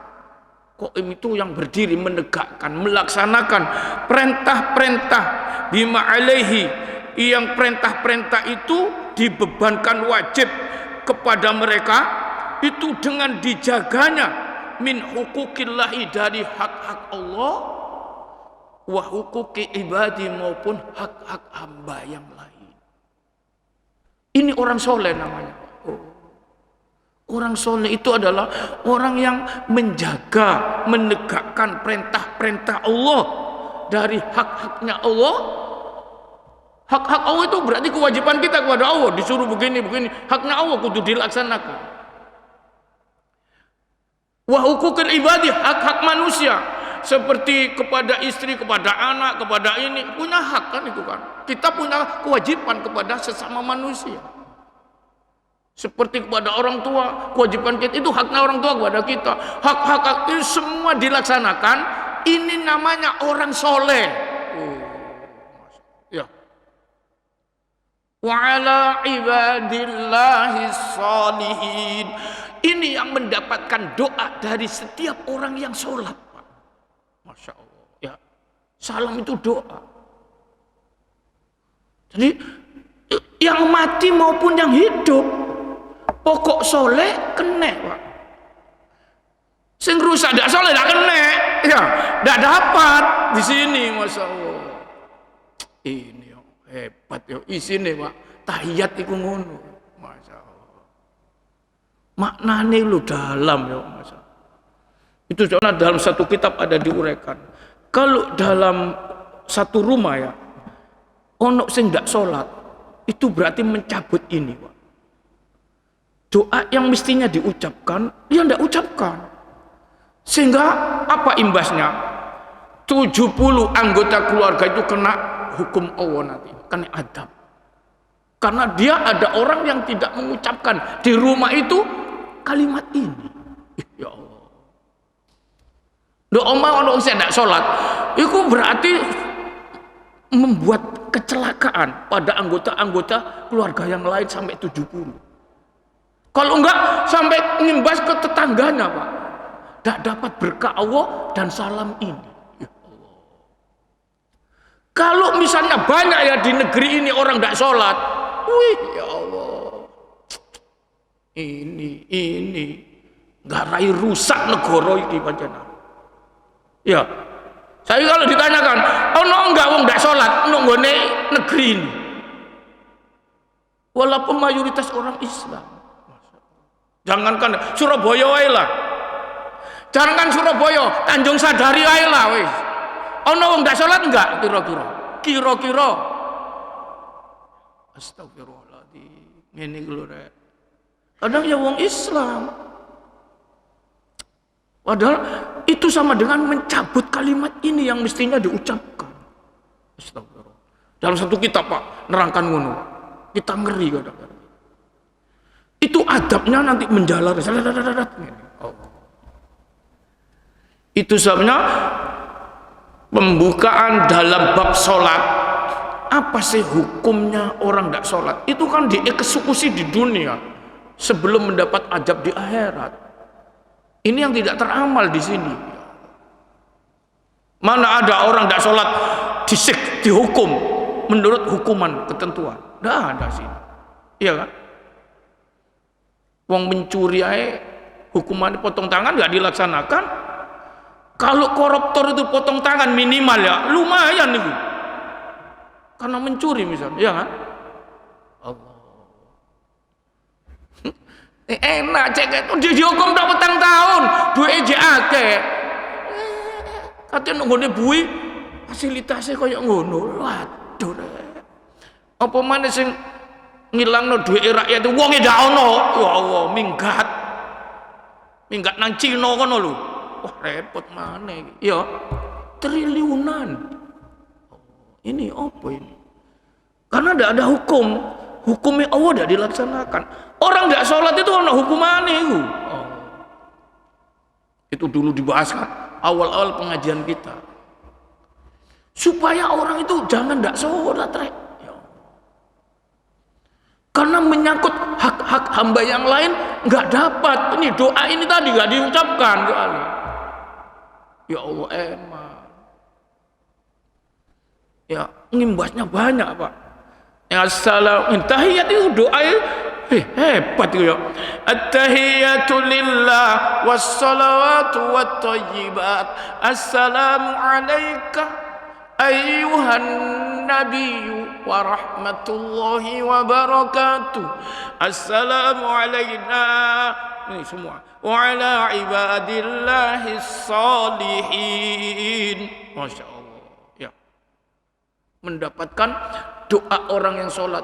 Qaim itu yang berdiri, menegakkan, melaksanakan perintah-perintah bima alaihi, yang perintah-perintah itu dibebankan wajib kepada mereka itu dengan dijaganya min huquqillahi, dari hak-hak Allah, wa huquqi ibadi, maupun hak-hak hamba yang lain. Ini orang soleh namanya. Orang soleh itu adalah orang yang menjaga, menegakkan perintah-perintah Allah, dari hak-haknya Allah. Hak-hak Allah itu berarti kewajiban kita kepada Allah, disuruh begini, haknya Allah kudu dilaksanakan. Wa huquqil ibadi, hak-hak manusia, seperti kepada istri, kepada anak, kepada ini, punya hak kan itu kan. Kita punya kewajiban kepada sesama manusia. Seperti kepada orang tua, kewajiban kita itu haknya orang tua kepada kita. Hak-hak itu semua dilaksanakan. Ini namanya orang soleh. Ya. wa ala ibadillahis shalihin. Ini yang mendapatkan doa dari setiap orang yang sholat, Pak. Masya Allah. Ya, salam itu doa. Jadi yang mati maupun yang hidup, pokok soleh kena, Pak. Sing rusak tidak soleh tidak kena, ya, tidak dapat di sini, Masya Allah. Ini yo, hebat yo, isine, Pak. Tahiyat iku ngono, Masya Allah. Maknanya lu dalam yo, Masya Allah. Itu karena dalam satu kitab ada diuraikan. Kalau dalam satu rumah ya, ono sing tidak sholat, itu berarti mencabut ini, Pak. Doa yang mestinya diucapkan, dia tidak ucapkan. Sehingga apa imbasnya? 70 anggota keluarga itu kena hukum Allah nanti, kena adab. Karena dia ada orang yang tidak mengucapkan di rumah itu kalimat ini. Ya Allah. Doa orang saya tidak sholat, itu berarti membuat kecelakaan pada anggota-anggota keluarga yang lain sampai 70. Kalau enggak sampai ngimbas ke tetangganya, Pak. Tidak dapat berkah Allah dan salam ini. Ya Allah. Kalau misalnya banyak ya di negeri ini orang tidak sholat, wih ya Allah, ini garai rusak negara ini pancen. Ya, saya kalau ditanyakan, oh no enggak wong tidak sholat, nonggone negeri ini, walaupun mayoritas orang Islam. Jangankan Surabaya wae lah. Jangan Surabaya, Tanjung Sadari ae lah wis. Ono wong ndak salat enggak kira-kira? Kira-kira. Astagfirullahaladzim. Ngene iki lho rek. Kadang ya wong Islam. Padahal itu sama dengan mencabut kalimat ini yang mestinya diucapkan. Astagfirullah. Dalam satu kitab, Pak, nerangkan ngono. Kita ngeri kadang-kadang. Itu adabnya nanti menjalar. Oh. Itu sebabnya pembukaan dalam bab sholat. Apa sih hukumnya orang tidak sholat? Itu kan dieksekusi di dunia sebelum mendapat adab di akhirat. Ini yang tidak teramal di sini. Mana ada orang tidak sholat dihukum menurut hukuman ketentuan? Tidak ada sini. Iya kan? Wong mencuri aja hukuman potong tangan nggak dilaksanakan. Kalau koruptor itu potong tangan minimal ya lumayan itu. Karena mencuri misalnya, ya kan? Allah. Enak cek itu dihukum tak petang tahun, duit akeh. Katanya nggone bui fasilitasnya kayak ngono. Waduh. Apa mana sing ngilangno duit rakyat itu wong ndak ono. Ya Allah, minggat nang Cina kono lho. Wah repot mana iki? Ya triliunan. Ini apa ini? Karena tidak ada hukumnya Allah tidak dilaksanakan. Orang tidak sholat itu ada hukumannya itu. Oh. Itu dulu dibahas kan awal-awal pengajian kita. Supaya orang itu jangan tidak sholat, rek. Ya. Karena menyangkut hak-hak hamba yang lain nggak dapat. Ini doa ini tadi nggak diucapkan kali. Ya Allah emang. Ya ngimbasnya banyak, Pak. Assalamualaikum. Tahiyat itu doa hebat itu ya. At-tahiyatu lillah wassalawatu wattayyibat. Assalamu alayka ayyuhan nabiyyu wa rahmatullahi wa barakatuh. Assalamu alayna. Ini semua. Wa ala ibadillahis salihin. Masya Allah. Mendapatkan doa orang yang sholat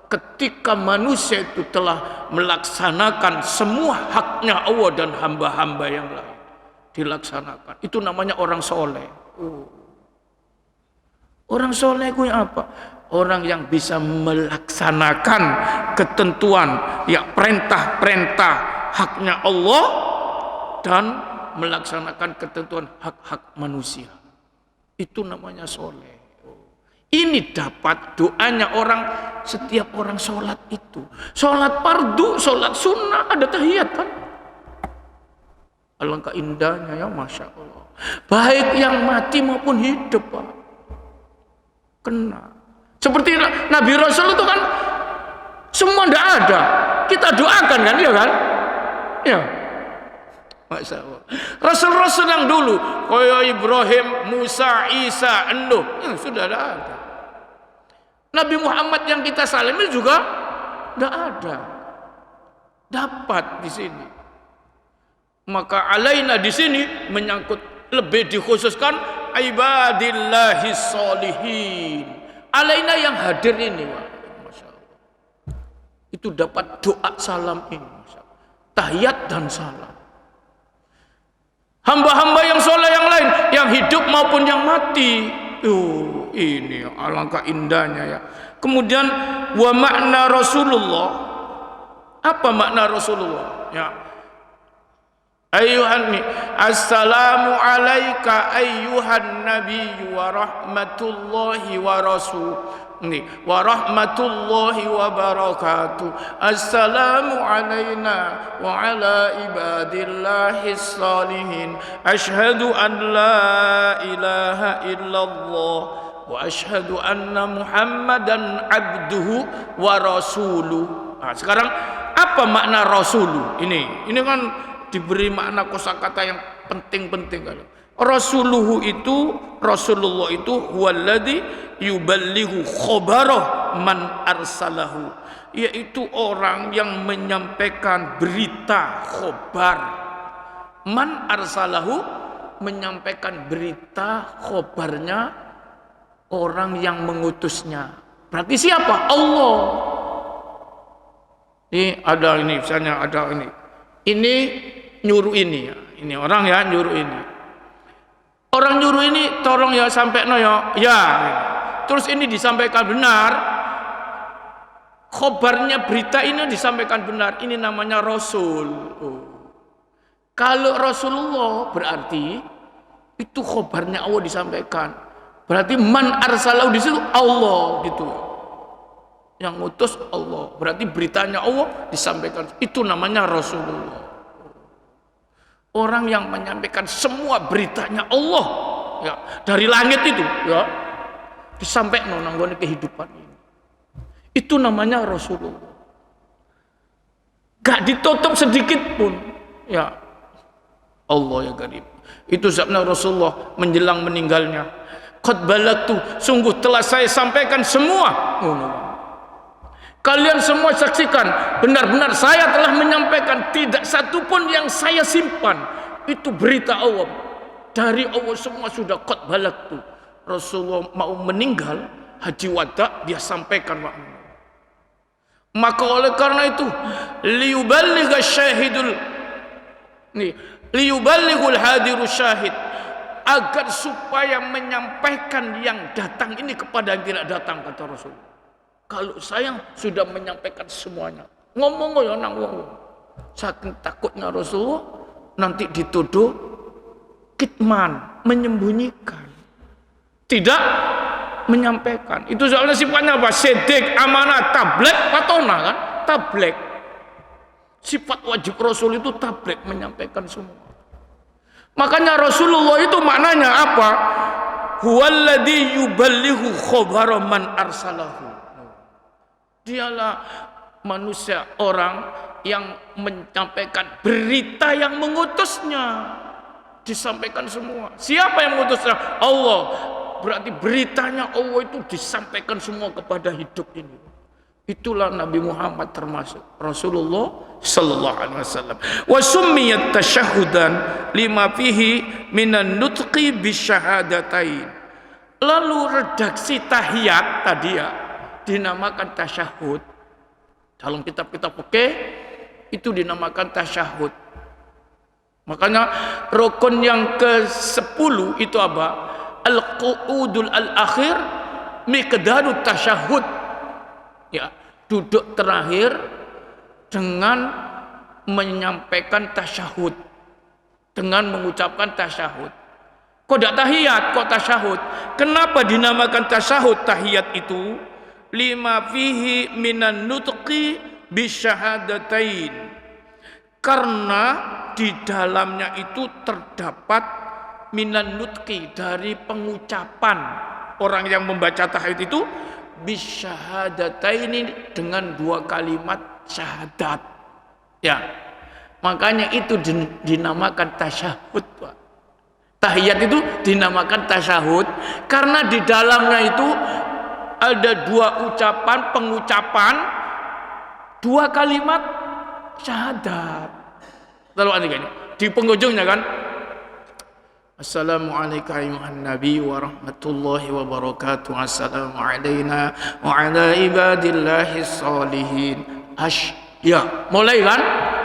ketika manusia itu telah melaksanakan semua haknya Allah dan hamba-hamba yang lain dilaksanakan. Itu namanya orang soleh. Orang soleh itu apa? Orang yang bisa melaksanakan ketentuan ya perintah-perintah haknya Allah dan melaksanakan ketentuan hak-hak manusia. Itu namanya soleh. Ini dapat doanya orang, setiap orang sholat itu. Sholat fardu, sholat sunnah, ada tahiyat kan? Alangkah indahnya ya, Masya Allah. Baik yang mati maupun hidup, Pak. Kena. Seperti Nabi Rasul itu kan, semua tidak ada. Kita doakan kan, ya kan? Ya. Masya Allah. Rasul-rasul yang dulu, kayak Ibrahim, Musa, Isa, Nuh, ya, sudah ada. Nabi Muhammad yang kita salami juga tidak ada. Dapat di sini. Maka alaina di sini menyangkut lebih dikhususkan ibadillahis sholihin. Alaina yang hadir ini, Masya Allah. Itu dapat doa salam ini, Masya Allah. Tahiyat dan salam. Hamba-hamba yang soleh yang lain, yang hidup maupun yang mati. Ini alangkah indahnya ya. Kemudian wa makna Rasulullah. Apa makna Rasulullah? Ya. Ayuhan assalamu alayka ayyuhan nabiyyu wa rahmatullahi wa rasul. Wa rahmatullahi wa barakatuh. Assalamu alayna wa ala ibadillahis salihin. Ashhadu an la ilaha illallah wa ashhadu anna Muhammadan abduhu wa rasuluh. Nah, sekarang apa makna rasuluh? Ini kan diberi makna kosakata yang penting-penting kan. Rasuluhu itu, Rasulullah itu huwallazi yuballighu khabarah man arsalahu, yaitu orang yang menyampaikan berita khobar. Man arsalahu, menyampaikan berita khobarnya orang yang mengutusnya. Berarti siapa? Allah. Ini ada ini, misalnya ada ini. Ini nyuruh ini ya. Ini orang ya nyuruh ini. Orang nyuruh ini tolong ya sampai no ya. Terus ini disampaikan benar. Khobarnya berita ini disampaikan benar. Ini namanya Rasul. Kalau Rasulullah berarti itu khobarnya Allah disampaikan. Berarti man arsalahu di situ Allah gitu. Yang ngutus Allah. Berarti beritanya Allah disampaikan. Itu namanya Rasulullah. Orang yang menyampaikan semua beritanya Allah ya, dari langit itu ya, disampaikan nanggone kehidupan ini. Itu namanya Rasulullah. Gak ditutup sedikit pun ya. Allah ya Karim. Itu sabda Rasulullah menjelang meninggalnya. Qad balagtu, sungguh telah saya sampaikan semua. Kalian semua saksikan, benar-benar saya telah menyampaikan, tidak satu pun yang saya simpan. Itu berita Allah. Dari Allah semua sudah qad balagtu. Rasulullah mau meninggal, haji wada, dia sampaikan makna. Maka oleh karena itu, liyuballigha syahidul liyuballighul hadirus syahid, agar supaya menyampaikan yang datang ini kepada yang tidak datang, kata Rasulullah. Kalau saya sudah menyampaikan semuanya, ngomong ya nang wong. Saking takutnya Rasulullah nanti dituduh kitman, menyembunyikan, tidak menyampaikan. Itu soalnya sifatnya apa? Sedik, amanah, tablek, patona kan? Tablek. Sifat wajib Rasul itu tablek, menyampaikan semua. Makanya Rasulullah itu maknanya apa? Huwallazi yuballighu khabara man arsalahu. Dialah manusia, orang yang menyampaikan berita yang mengutusnya. Disampaikan semua. Siapa yang mengutusnya? Allah. Berarti beritanya Allah itu disampaikan semua kepada hidup ini. Itulah Nabi Muhammad termasuk Rasulullah sallallahu alaihi wasallam. Wa summiyat tasyahudan lima fihi minan nutqi bisyahadatain. Lalu redaksi tahiyat tadi ya dinamakan tasyahud. Dalam kitab-kitab fikih itu dinamakan tasyahud. Makanya rukun yang ke-10 itu apa? Al-qu'udul al-akhir miqdarut tasyahud. Ya, duduk terakhir dengan menyampaikan tasyahud, dengan mengucapkan tasyahud. Kok tidak tahiyat, kok tasyahud? Kenapa dinamakan tasyahud tahiyat itu? Lima fihi minan nutqi bisyahadatain. Karena di dalamnya itu terdapat minan nutqi, dari pengucapan orang yang membaca tahiyat itu bisyahadataini, dengan 2 kalimat syahadat. Ya. Makanya itu dinamakan tasyahud, Pak. Tahiyat itu dinamakan tasyahud karena di dalamnya itu ada 2 ucapan, pengucapan 2 kalimat syahadat. Lalu ada ini di penghujungnya kan, Assalamualaikum ayuhan nabi wa rahmatullahi wa barakatuh. Assalamu alaina wa ala ibadillahi salihin. Ya, mulai kan?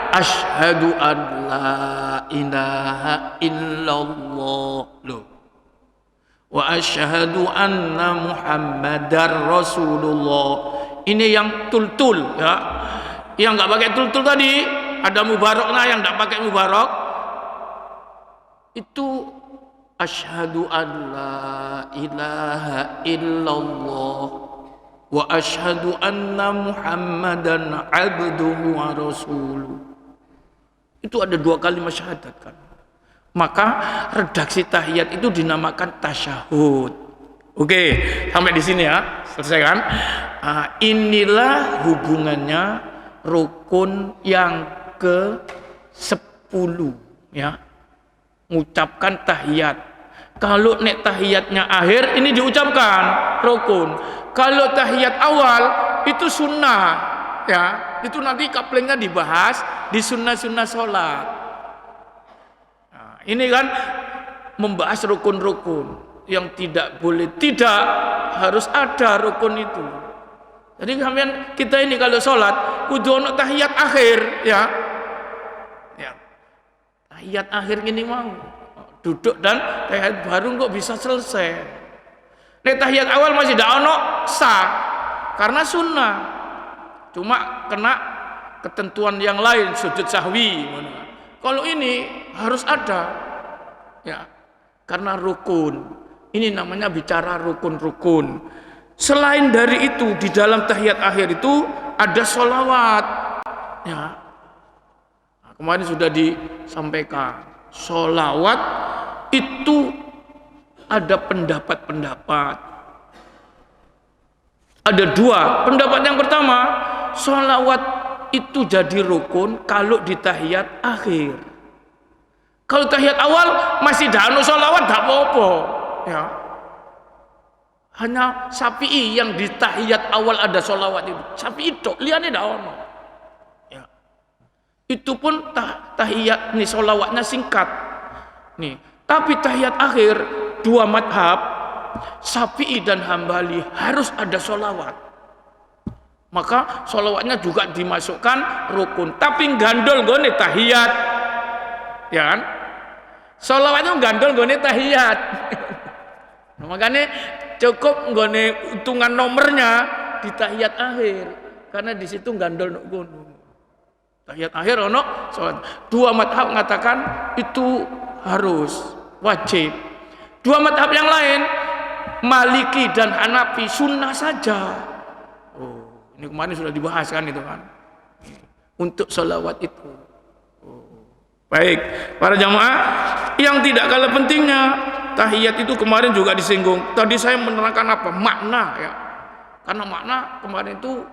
Asyhadu an la ilaha illallah. Loh. Wa asyhadu anna Muhammadar Rasulullah. Ini yang tul-tul ya. Yang enggak pakai tul-tul tadi, ada mubaraknya yang enggak pakai mubarak. Itu asyhadu an la ilaha illallah wa asyhadu anna Muhammadan abduhu wa rasuluh. Itu ada 2 kalimat syahadat kan. Maka redaksi tahiyat itu dinamakan tasyahud. Oke, sampai di sini ya, selesai kan? Inilah hubungannya rukun yang ke-10 ya. Mengucapkan tahiyat. Kalau nek tahiyatnya akhir, ini diucapkan rukun. Kalau tahiyat awal itu sunnah ya. Itu nanti kaplengnya dibahas di sunnah-sunnah sholat. Nah, ini kan membahas rukun-rukun yang tidak boleh, tidak harus ada rukun itu. Jadi kita ini kalau sholat kudu ono tahiyat akhir ya. Ya. Tahiyat akhir ini mau duduk dan tahiyat baru kok bisa selesai. Nek tahiyat awal masih tidak ono sah karena sunnah. Cuma kena ketentuan yang lain, sujud sahwi. Kalau ini harus ada ya, karena rukun. Ini namanya bicara rukun-rukun. Selain dari itu, di dalam tahiyat akhir itu ada sholawat ya. Nah, kemarin sudah disampaikan, sholawat itu ada pendapat-pendapat. Ada 2 pendapat. Yang pertama, sholawat itu jadi rukun kalau di tahiyat akhir. Kalau tahiyat awal masih dahulu sholawat tak apa-apa ya. Hanya Syafi'i yang di tahiyat awal ada sholawat itu. Syafi'i itu liane dak ono ya. Itu pun tahiyat nih sholawatnya singkat nih. Tapi tahiyat akhir 2 madhab Syafi'i dan Hambali harus ada sholawat. Maka sholawatnya juga dimasukkan rukun. Tapi gandol gone tahiyat ya kan. Sholawatnya gandol gone tahiyat. Nah, makanya cukup gone hitungan nomornya di tahiyat akhir. Karena di situ gandol gono. Tahiyat akhir ono sholawat. 2 madhab mengatakan itu harus wajib. 2 madhab yang lain Maliki dan Hanafi sunnah saja. Oh, ini kemarin sudah dibahas kan itu kan. Untuk sholawat itu. Oh. Baik, para jamaah yang tidak kalah pentingnya, tahiyat itu kemarin juga disinggung. Tadi saya menerangkan apa? Makna ya. Karena makna kemarin itu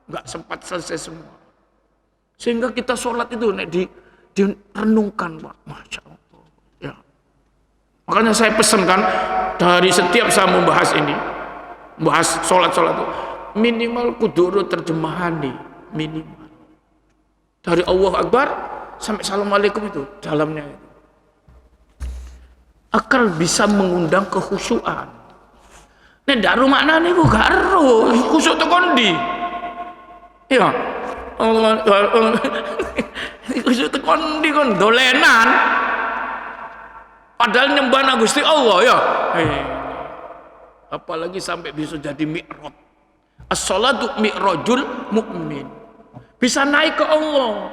nggak sempat selesai semua. Sehingga kita sholat itu direnungkan, Pak. Masya Allah. Ya. Makanya saya pesankan dari setiap saya membahas ini, membahas sholat-sholat itu, minimal kuduru terjemahan nih, minimal. Dari Allah Akbar sampai Assalamualaikum itu, dalamnya itu. Akan bisa mengundang kekhusyuan. Nek ndak ro maknane ku gak ero, khusyuk tekan ndi? Iya. Khusyuk tekan ndi kon dolenan. Padahal nyembah Gusti Allah ya. Apalagi sampai bisa jadi mi'raj. As-sholatu mi'rajul mukmin. Bisa naik ke Allah.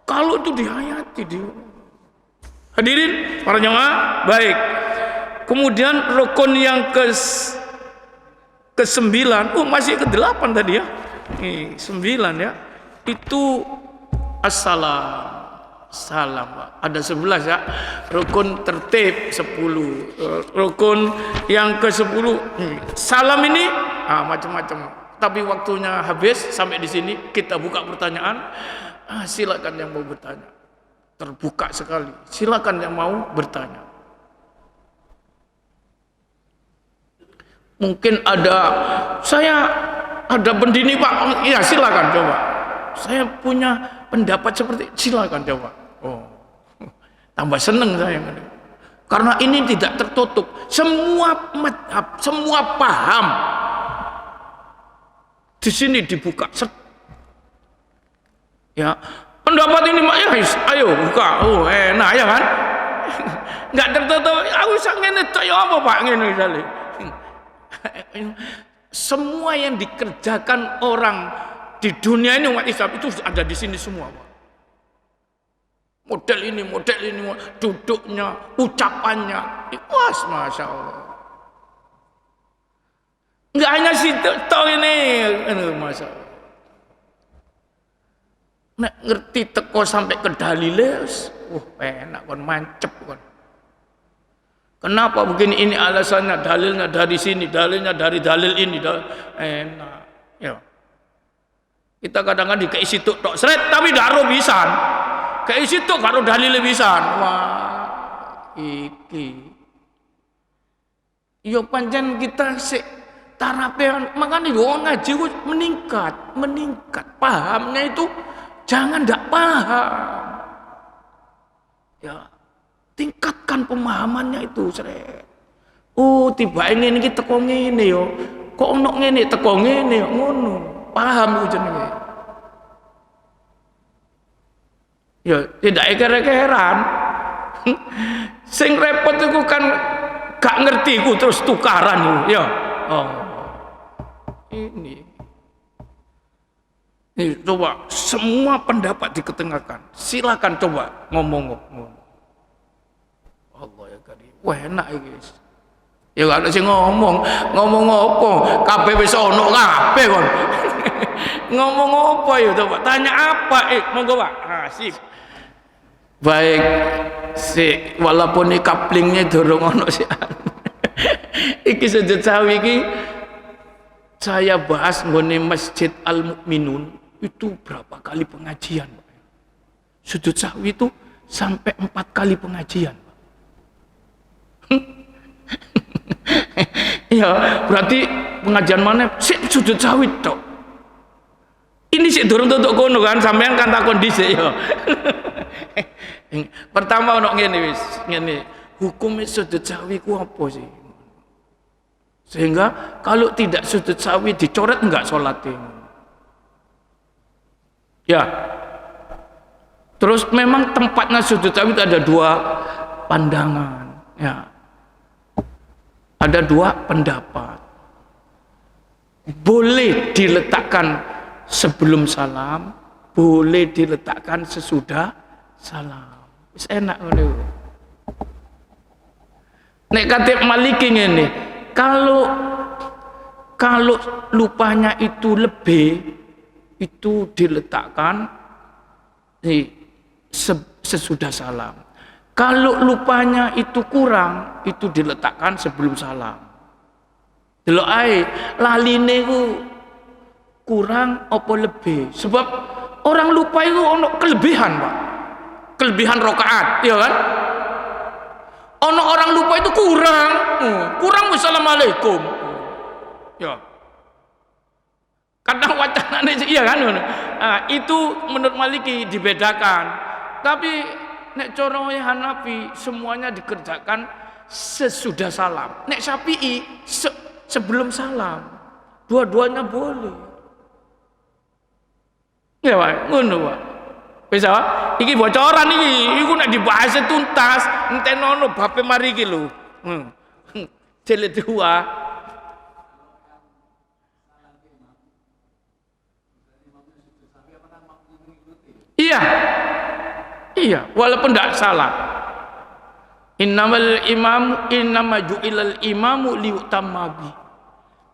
Kalau itu dihayati. Hadirin para jemaah, baik. Kemudian rukun yang ke-9, masih ke-8 tadi ya. 9 ya. Itu assalam. Salam, Pak. Ada 11 ya. Rukun tertib 10. Rukun yang ke-10 salam ini macam-macam. Tapi waktunya habis, sampai di sini kita buka pertanyaan. Silakan yang mau bertanya. Terbuka sekali. Silakan yang mau bertanya. Mungkin saya ada pendini Pak. Iya, silakan coba. Saya punya pendapat seperti, silakan coba. Tambah seneng saya. Karena ini tidak tertutup. Semua madhab, semua paham di sini dibuka. Ya, pendapat ini ya, ayo buka. Enak ya kan? Enggak tertutup. Aku sang ngene tok ya apa Pak ngene misalnya. Semua yang dikerjakan orang di dunia ini umat Islam itu ada di sini semua, Pak. Model ini, duduknya, ucapannya, was, masya Allah. Enggak hanya situ, ini, masya Allah. Nek ngerti teko sampai ke dalile, enak kon mancep kon. Kenapa begini? Ini alasannya, dalilnya dari sini, dalilnya dari dalil ini, enak. Ya. Kita kadang-kadang dikei tok seret, tapi daro pisan. Kei tok karo dalile pisan. Wah, iki. Yo pancen kita sik tarapean, makanya yo ngaji ku meningkat. Pahamnya itu jangan ndak paham. Ya. Tingkatkan pemahamannya itu, seret. Tiba ngene iki teko ngene yo. Kok ono ngene teko ngene yo ngono. Paham ku jenenge. Ya, tidak eker-ekeran. Sing repot iku kan gak ngerti ku terus tukaran ku, ya. Ini coba semua pendapat diketengahkan. Silakan coba ngomong. Allah ya karim. Wah enak iki. Ya gak ada sing ngomong apa? Kabeh wis ono kabeh kon. Ngomong apa ya coba? Tanya apa? Monggo Pak. Sip. Baik, walaupun ini kaplingnya dorong ono sih. Iki sujud sawi iki saya bahas nggone Masjid Al Mukminun itu berapa kali pengajian, Pak. Sujud sawi itu sampai 4 kali pengajian. Ya, berarti pengajian mana? Sujud sawi tok. Ini sih durung tutuk kono kan, sampean kan takon dhisik ya. Pertama ono ngene wis, ngene. Hukum sujud sawi ku apa sih? Sehingga kalau tidak sujud sawi dicoret enggak salatnya. Ya. Terus memang tempatnya sujud sawi itu ada 2 pandangan, ya. Ada 2 pendapat. Boleh diletakkan sebelum salam, boleh diletakkan sesudah salam. Wis enak ngono. Nek katib Maliki ngene, kalau lupanya itu lebih, itu diletakkan sesudah salam. Kalau lupanya itu kurang, itu diletakkan sebelum salam. Delok ae, laline ku kurang apa lebih? Sebab orang lupa itu ono kelebihan, Pak. Kelebihan rakaat, ya kan? Ono orang lupa itu kurang wassalamualaikum. Ya. Kadang wacanane iya kan? Itu menurut Maliki dibedakan. Tapi nek cara Hanafi semuanya dikerjakan sesudah salam. Nek Syafi'i sebelum salam. Dua-duanya boleh. Ya, Pak, ngono, Pak. Wis apa? Iki bocoran iki. Iku nek dibahas tuntas, entenono bape mari iki lho. Jilid 2. Iya, walaupun tidak salah. Innama ju'ilal imamu liyutamma bi.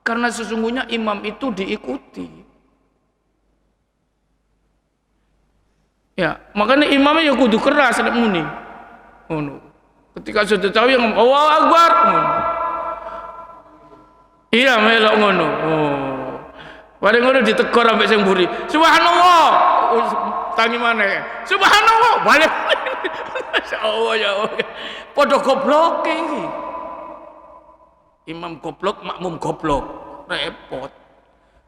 Karena sesungguhnya imam itu diikuti. Ya, makanya imamnya ya kudu keras nek muni. Ngono. Ketika sudah tahu yang ngomong Allahu Akbar. Iya melok ngono. Oh. Bareng ngono ditegur ambek sing mburi. Subhanallah. Tangi maneh. Subhanallah. Balik. Masyaallah ya Allah. Padha goblok iki. Imam goblok, makmum goblok. Repot.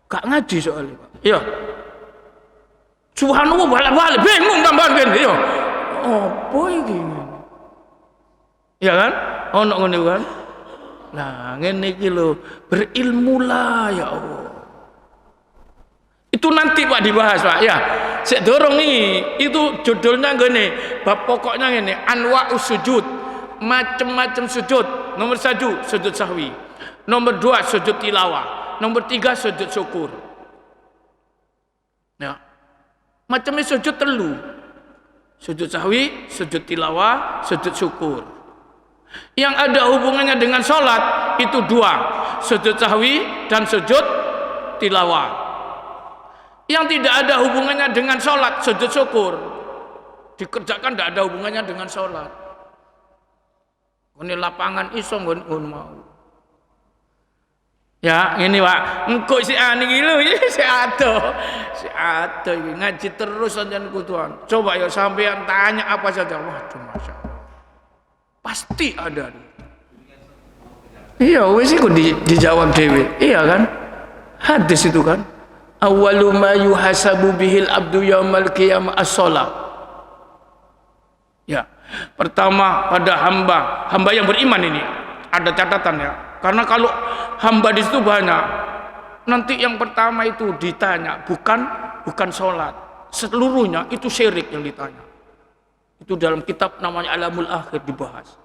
Gak ngaji soalnya, Pak. Iya. Subhanallah balik-balik bingung tambahan kene yo. Apa iki? Ya kan? Ono ngene kan? Nah, ngene iki lho, berilmulah ya Allah. Itu nanti Pak dibahas, Pak. Ya. Sik dorong nih, itu judulnya ngene. Bab pokoknya ngene, anwa'us sujud. Macam-macam sujud. Nomor 1, sujud sahwi. Nomor 2, sujud tilawah. Nomor 3, sujud syukur. Ya. Macamnya sujud telu. Sujud sahwi, sujud tilawah, sujud syukur. Yang ada hubungannya dengan sholat itu 2, sujud sahwi dan sujud tilawah. Yang tidak ada hubungannya dengan sholat, sujud syukur. Dikerjakan tidak ada hubungannya dengan sholat. Ini lapangan iso ngon mau. Ya, ini Pak. Engko si ani iki lho, si ado iki ngaji terus anjen kutuan. Coba ya sampean tanya apa saja. Waduh, masyaallah. Pasti ada. Iya, wis iku dijawab dhewe. Iya kan? Hadis itu kan. Awwalu ma yuhasabu bihil abdu yaumal qiyamah as-shalah. Ya, pertama pada hamba yang beriman ini ada catatan ya. Karena kalau hamba di situ banyak, nanti yang pertama itu ditanya bukan sholat, seluruhnya itu syirik yang ditanya. Itu dalam kitab namanya Alamul Akhir dibahas.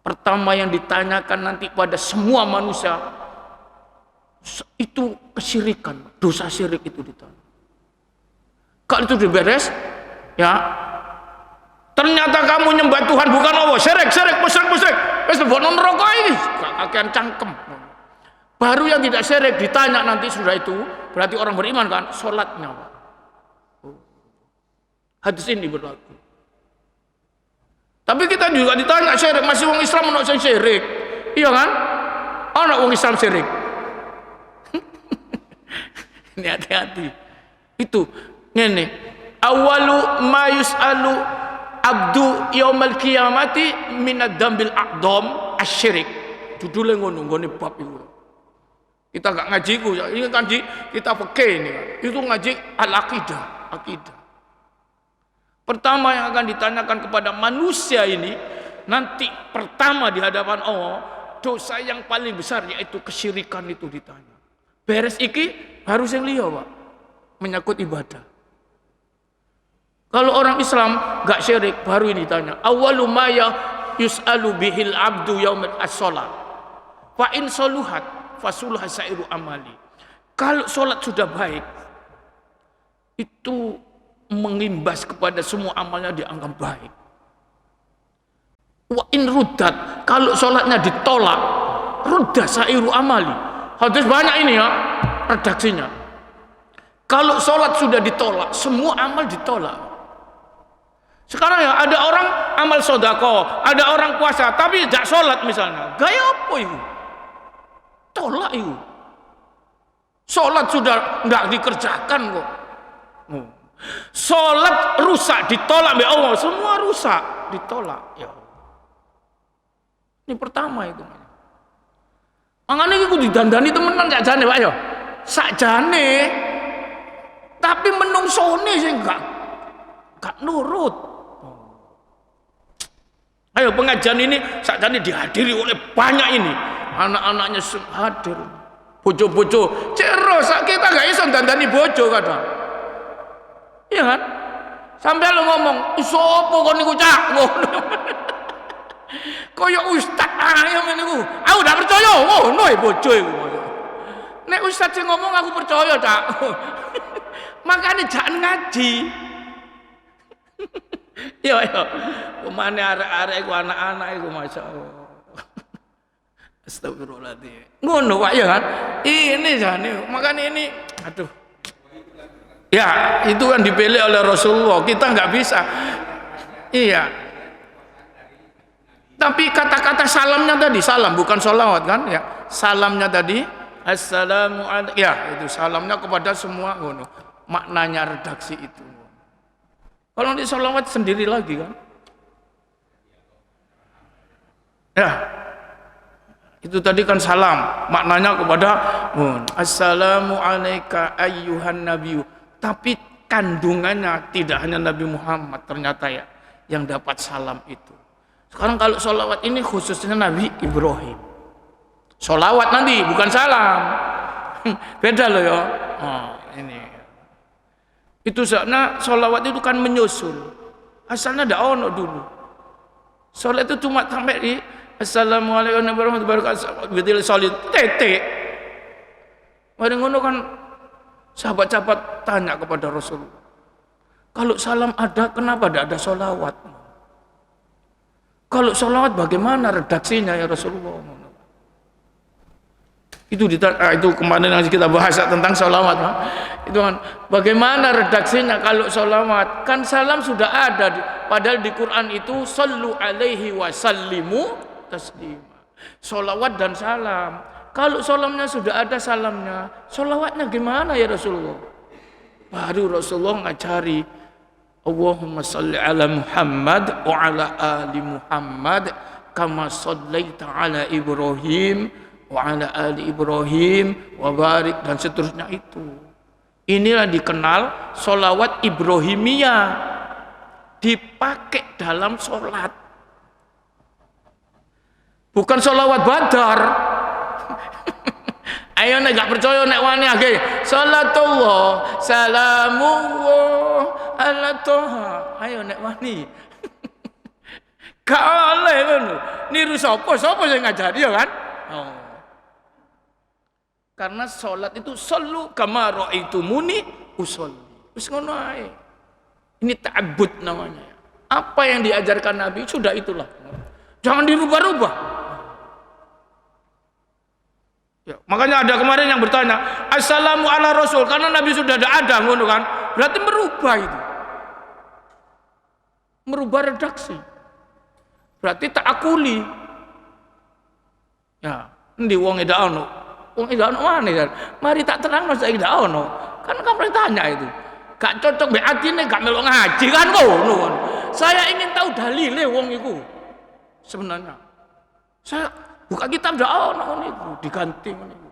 Pertama yang ditanyakan nanti pada semua manusia itu kesyirikan, dosa syirik itu ditanya. Kalau itu diberes, ya ternyata kamu nyembah Tuhan bukan Allah, syirik, musyrik, wis bono neraka iki, gak kakean cangkem. Baru yang tidak syirik ditanya nanti sudah itu, berarti orang beriman kan, sholatnya. Hadis ini berlaku. Tapi kita juga ditanya syirik, masih wong Islam ono sing syirik. Iya kan? Ono wong Islam syirik. Ini hati-hati. Itu ngene. Awalu ma yus'alu abdu yaumal qiyamati minad dambil aqdam asyirik. Judulnya ngono, ngene bab itu. Kita gak ngaji ku, ini ngaji kita fikih ini. Itu ngaji al-aqidah, akidah. Pertama yang akan ditanyakan kepada manusia ini nanti pertama di hadapan Allah, dosa yang paling besar yaitu kesyirikan itu ditanya. Beres iki harus yang liya, Pak. Menyangkut ibadah. Kalau orang Islam gak syirik baru ini ditanya. Awwalu ma yus'alu bihil abdu yaumil as-shalah. Fa in saluhat fasuluh sairu amali. Kalau sholat sudah baik, itu mengimbas kepada semua amalnya dianggap baik. Wa in ruddat, kalau sholatnya ditolak, rudda sairu amali. Hadis banyak ini ya redaksinya. Kalau sholat sudah ditolak, semua amal ditolak. Sekarang ya ada orang amal sodako, ada orang puasa, tapi tidak sholat misalnya. Gaya apa itu? Tolak itu. Sholat sudah tidak dikerjakan kok. Sholat rusak ditolak oleh Allah, semua rusak ditolak. Ya. Ini pertama itu. Makanya itu didandani temenan gak jane Pak ya. Sak jane. Tapi menungsone sih gak nurut. Ayo pengajian ini sak jane dihadiri oleh banyak ini. Anak-anaknya hadir. Bojo-bojo ceros kita gak iso dandani bojo kadang. Iya kan? Sampai lu ngomong, iso apa kon niku cak ngono. Kaya ustaz ayo niku. Aku ndak percaya ngono e bojo iku. Nek ustaz sing ngomong aku percaya, Cak. Makane jangan ngaji. Yo yo. Kemana arek-arek iku anak-anak iku masyaallah. Astagfirullahaladzim. Ngono Pak ya kan? Ini jane, makanya ini aduh. Ya, itu kan dipilih oleh Rasulullah. Kita nggak bisa. Iya. Tapi kata-kata salamnya tadi, salam bukan sholawat kan? Ya, salamnya tadi, assalamualaikum. Ya, itu salamnya kepada semua ngono. Maknanya redaksi itu. Kalau di sholawat sendiri lagi kan? Ya, itu tadi kan salam. Maknanya kepada assalamualaikum ayyuhan nabiyyu. Tapi kandungannya tidak hanya Nabi Muhammad ternyata ya yang dapat salam itu. Sekarang kalau sholawat ini khususnya Nabi Ibrahim. Sholawat nanti bukan salam. Beda loh ya. Ini. Itu sebenarnya sholawat itu kan menyusul. Asalnya tidak ono dulu. Sholat itu cuma sampai di assalamualaikum warahmatullahi wabarakatuh. Betul sholat titik. Mari ngono kan sahabat-sahabat tanya kepada Rasulullah. Kalau salam ada, kenapa tidak ada sholawat? Kalau sholawat bagaimana redaksinya ya Rasulullah? Itu kemarin yang kita bahas tentang sholawat. Itu kan bagaimana redaksinya kalau sholawat? Kan salam sudah ada, padahal di Quran itu sallu alaihi wa sallimu taslima. Sholawat dan salam. Kalau salamnya sudah ada salamnya, sholawatnya gimana ya Rasulullah? Baru Rasulullah ngajari Allahumma salli ala Muhammad wa ala ali Muhammad kama sallaita ala Ibrahim wa ala ali Ibrahim wa barik dan seterusnya itu. Inilah dikenal sholawat Ibrahimiyah, dipakai dalam sholat. Bukan sholawat badar. Ayo nek gak percaya nek wani age salatullah salamullah ala toha. Ayo nek wani. Gak oleh ngono. Niru sapa sing ngajari ya kan? Oh. Karena salat itu sallu kama raaitumuni usolli. Wis ngono ae. Ini ta'abbud namanya. Apa yang diajarkan Nabi sudah itulah. Jangan dirubah-rubah. Ya, makanya ada kemarin yang bertanya, assalamu ala rasul, karena Nabi sudah ada ngono kan, berarti merubah itu, merubah redaksi, berarti takakuli. Ya, ndi wong eda ono mana kan, mari tak terang masa eda ono, kan kamu tanya itu, gak cocok be atine gak melok ngaji kan ngono. Saya ingin tahu dalile wong iku sebenarnya. Saya buka kitab dah ono niku diganti niku.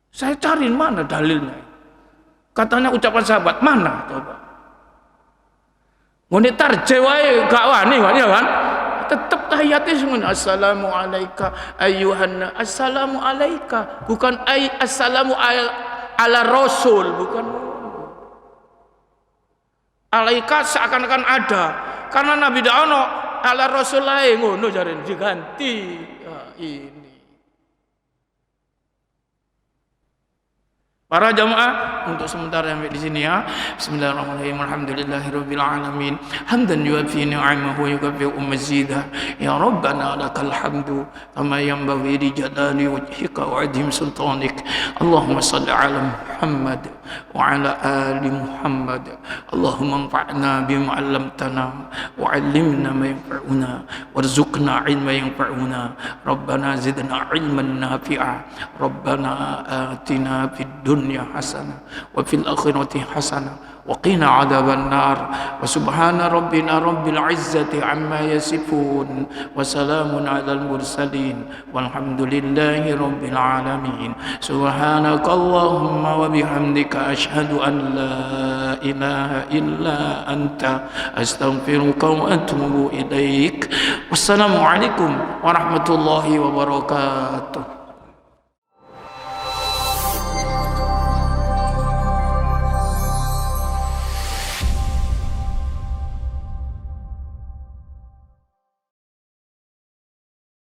Saya cari mana dalilnya. Katanya ucapan sahabat mana coba. Ngene tarje wae gak wani ya kan. Tetep tahiyate semono assalamu alayka ayyuhan assalamu alayka bukan assalamu ala rasul bukan. Alaika seakan-akan ada karena Nabi dah ono ala Rasulullah ngono jare diganti. Ya, ini. Para jamaah untuk sementara sampai di sini ya. Bismillahirrahmanirrahim. Alhamdulillahirabbil alamin. Hamdan yuwafi ni'amahu wa yukafi mazidah. Ya Rabbana lakal hamdu kama yanbaghi li jalali wajhika wa 'azim sultanik. Allahumma shalli ala Muhammad wa ala ali Muhammad. Allahumma anfa'na bima 'allamtana wa 'allimna ma yanfa'una warzuqna 'ilman yanfa'una. Rabbana zidna 'ilman nafi'a. Rabbana atina fid dunya hasanah wa fil akhirati hasanah wa qina adzaban nar wa subhana rabbina rabbil izzati amma yasifun wa salamun alal mursalin walhamdulillahi rabbil alamin. Subhanakallahumma wa bihamdika asyhadu an la ilaha illa anta astaghfiruka wa atubu ilaik. Wassalamu alaikum warahmatullahi wabarakatuh.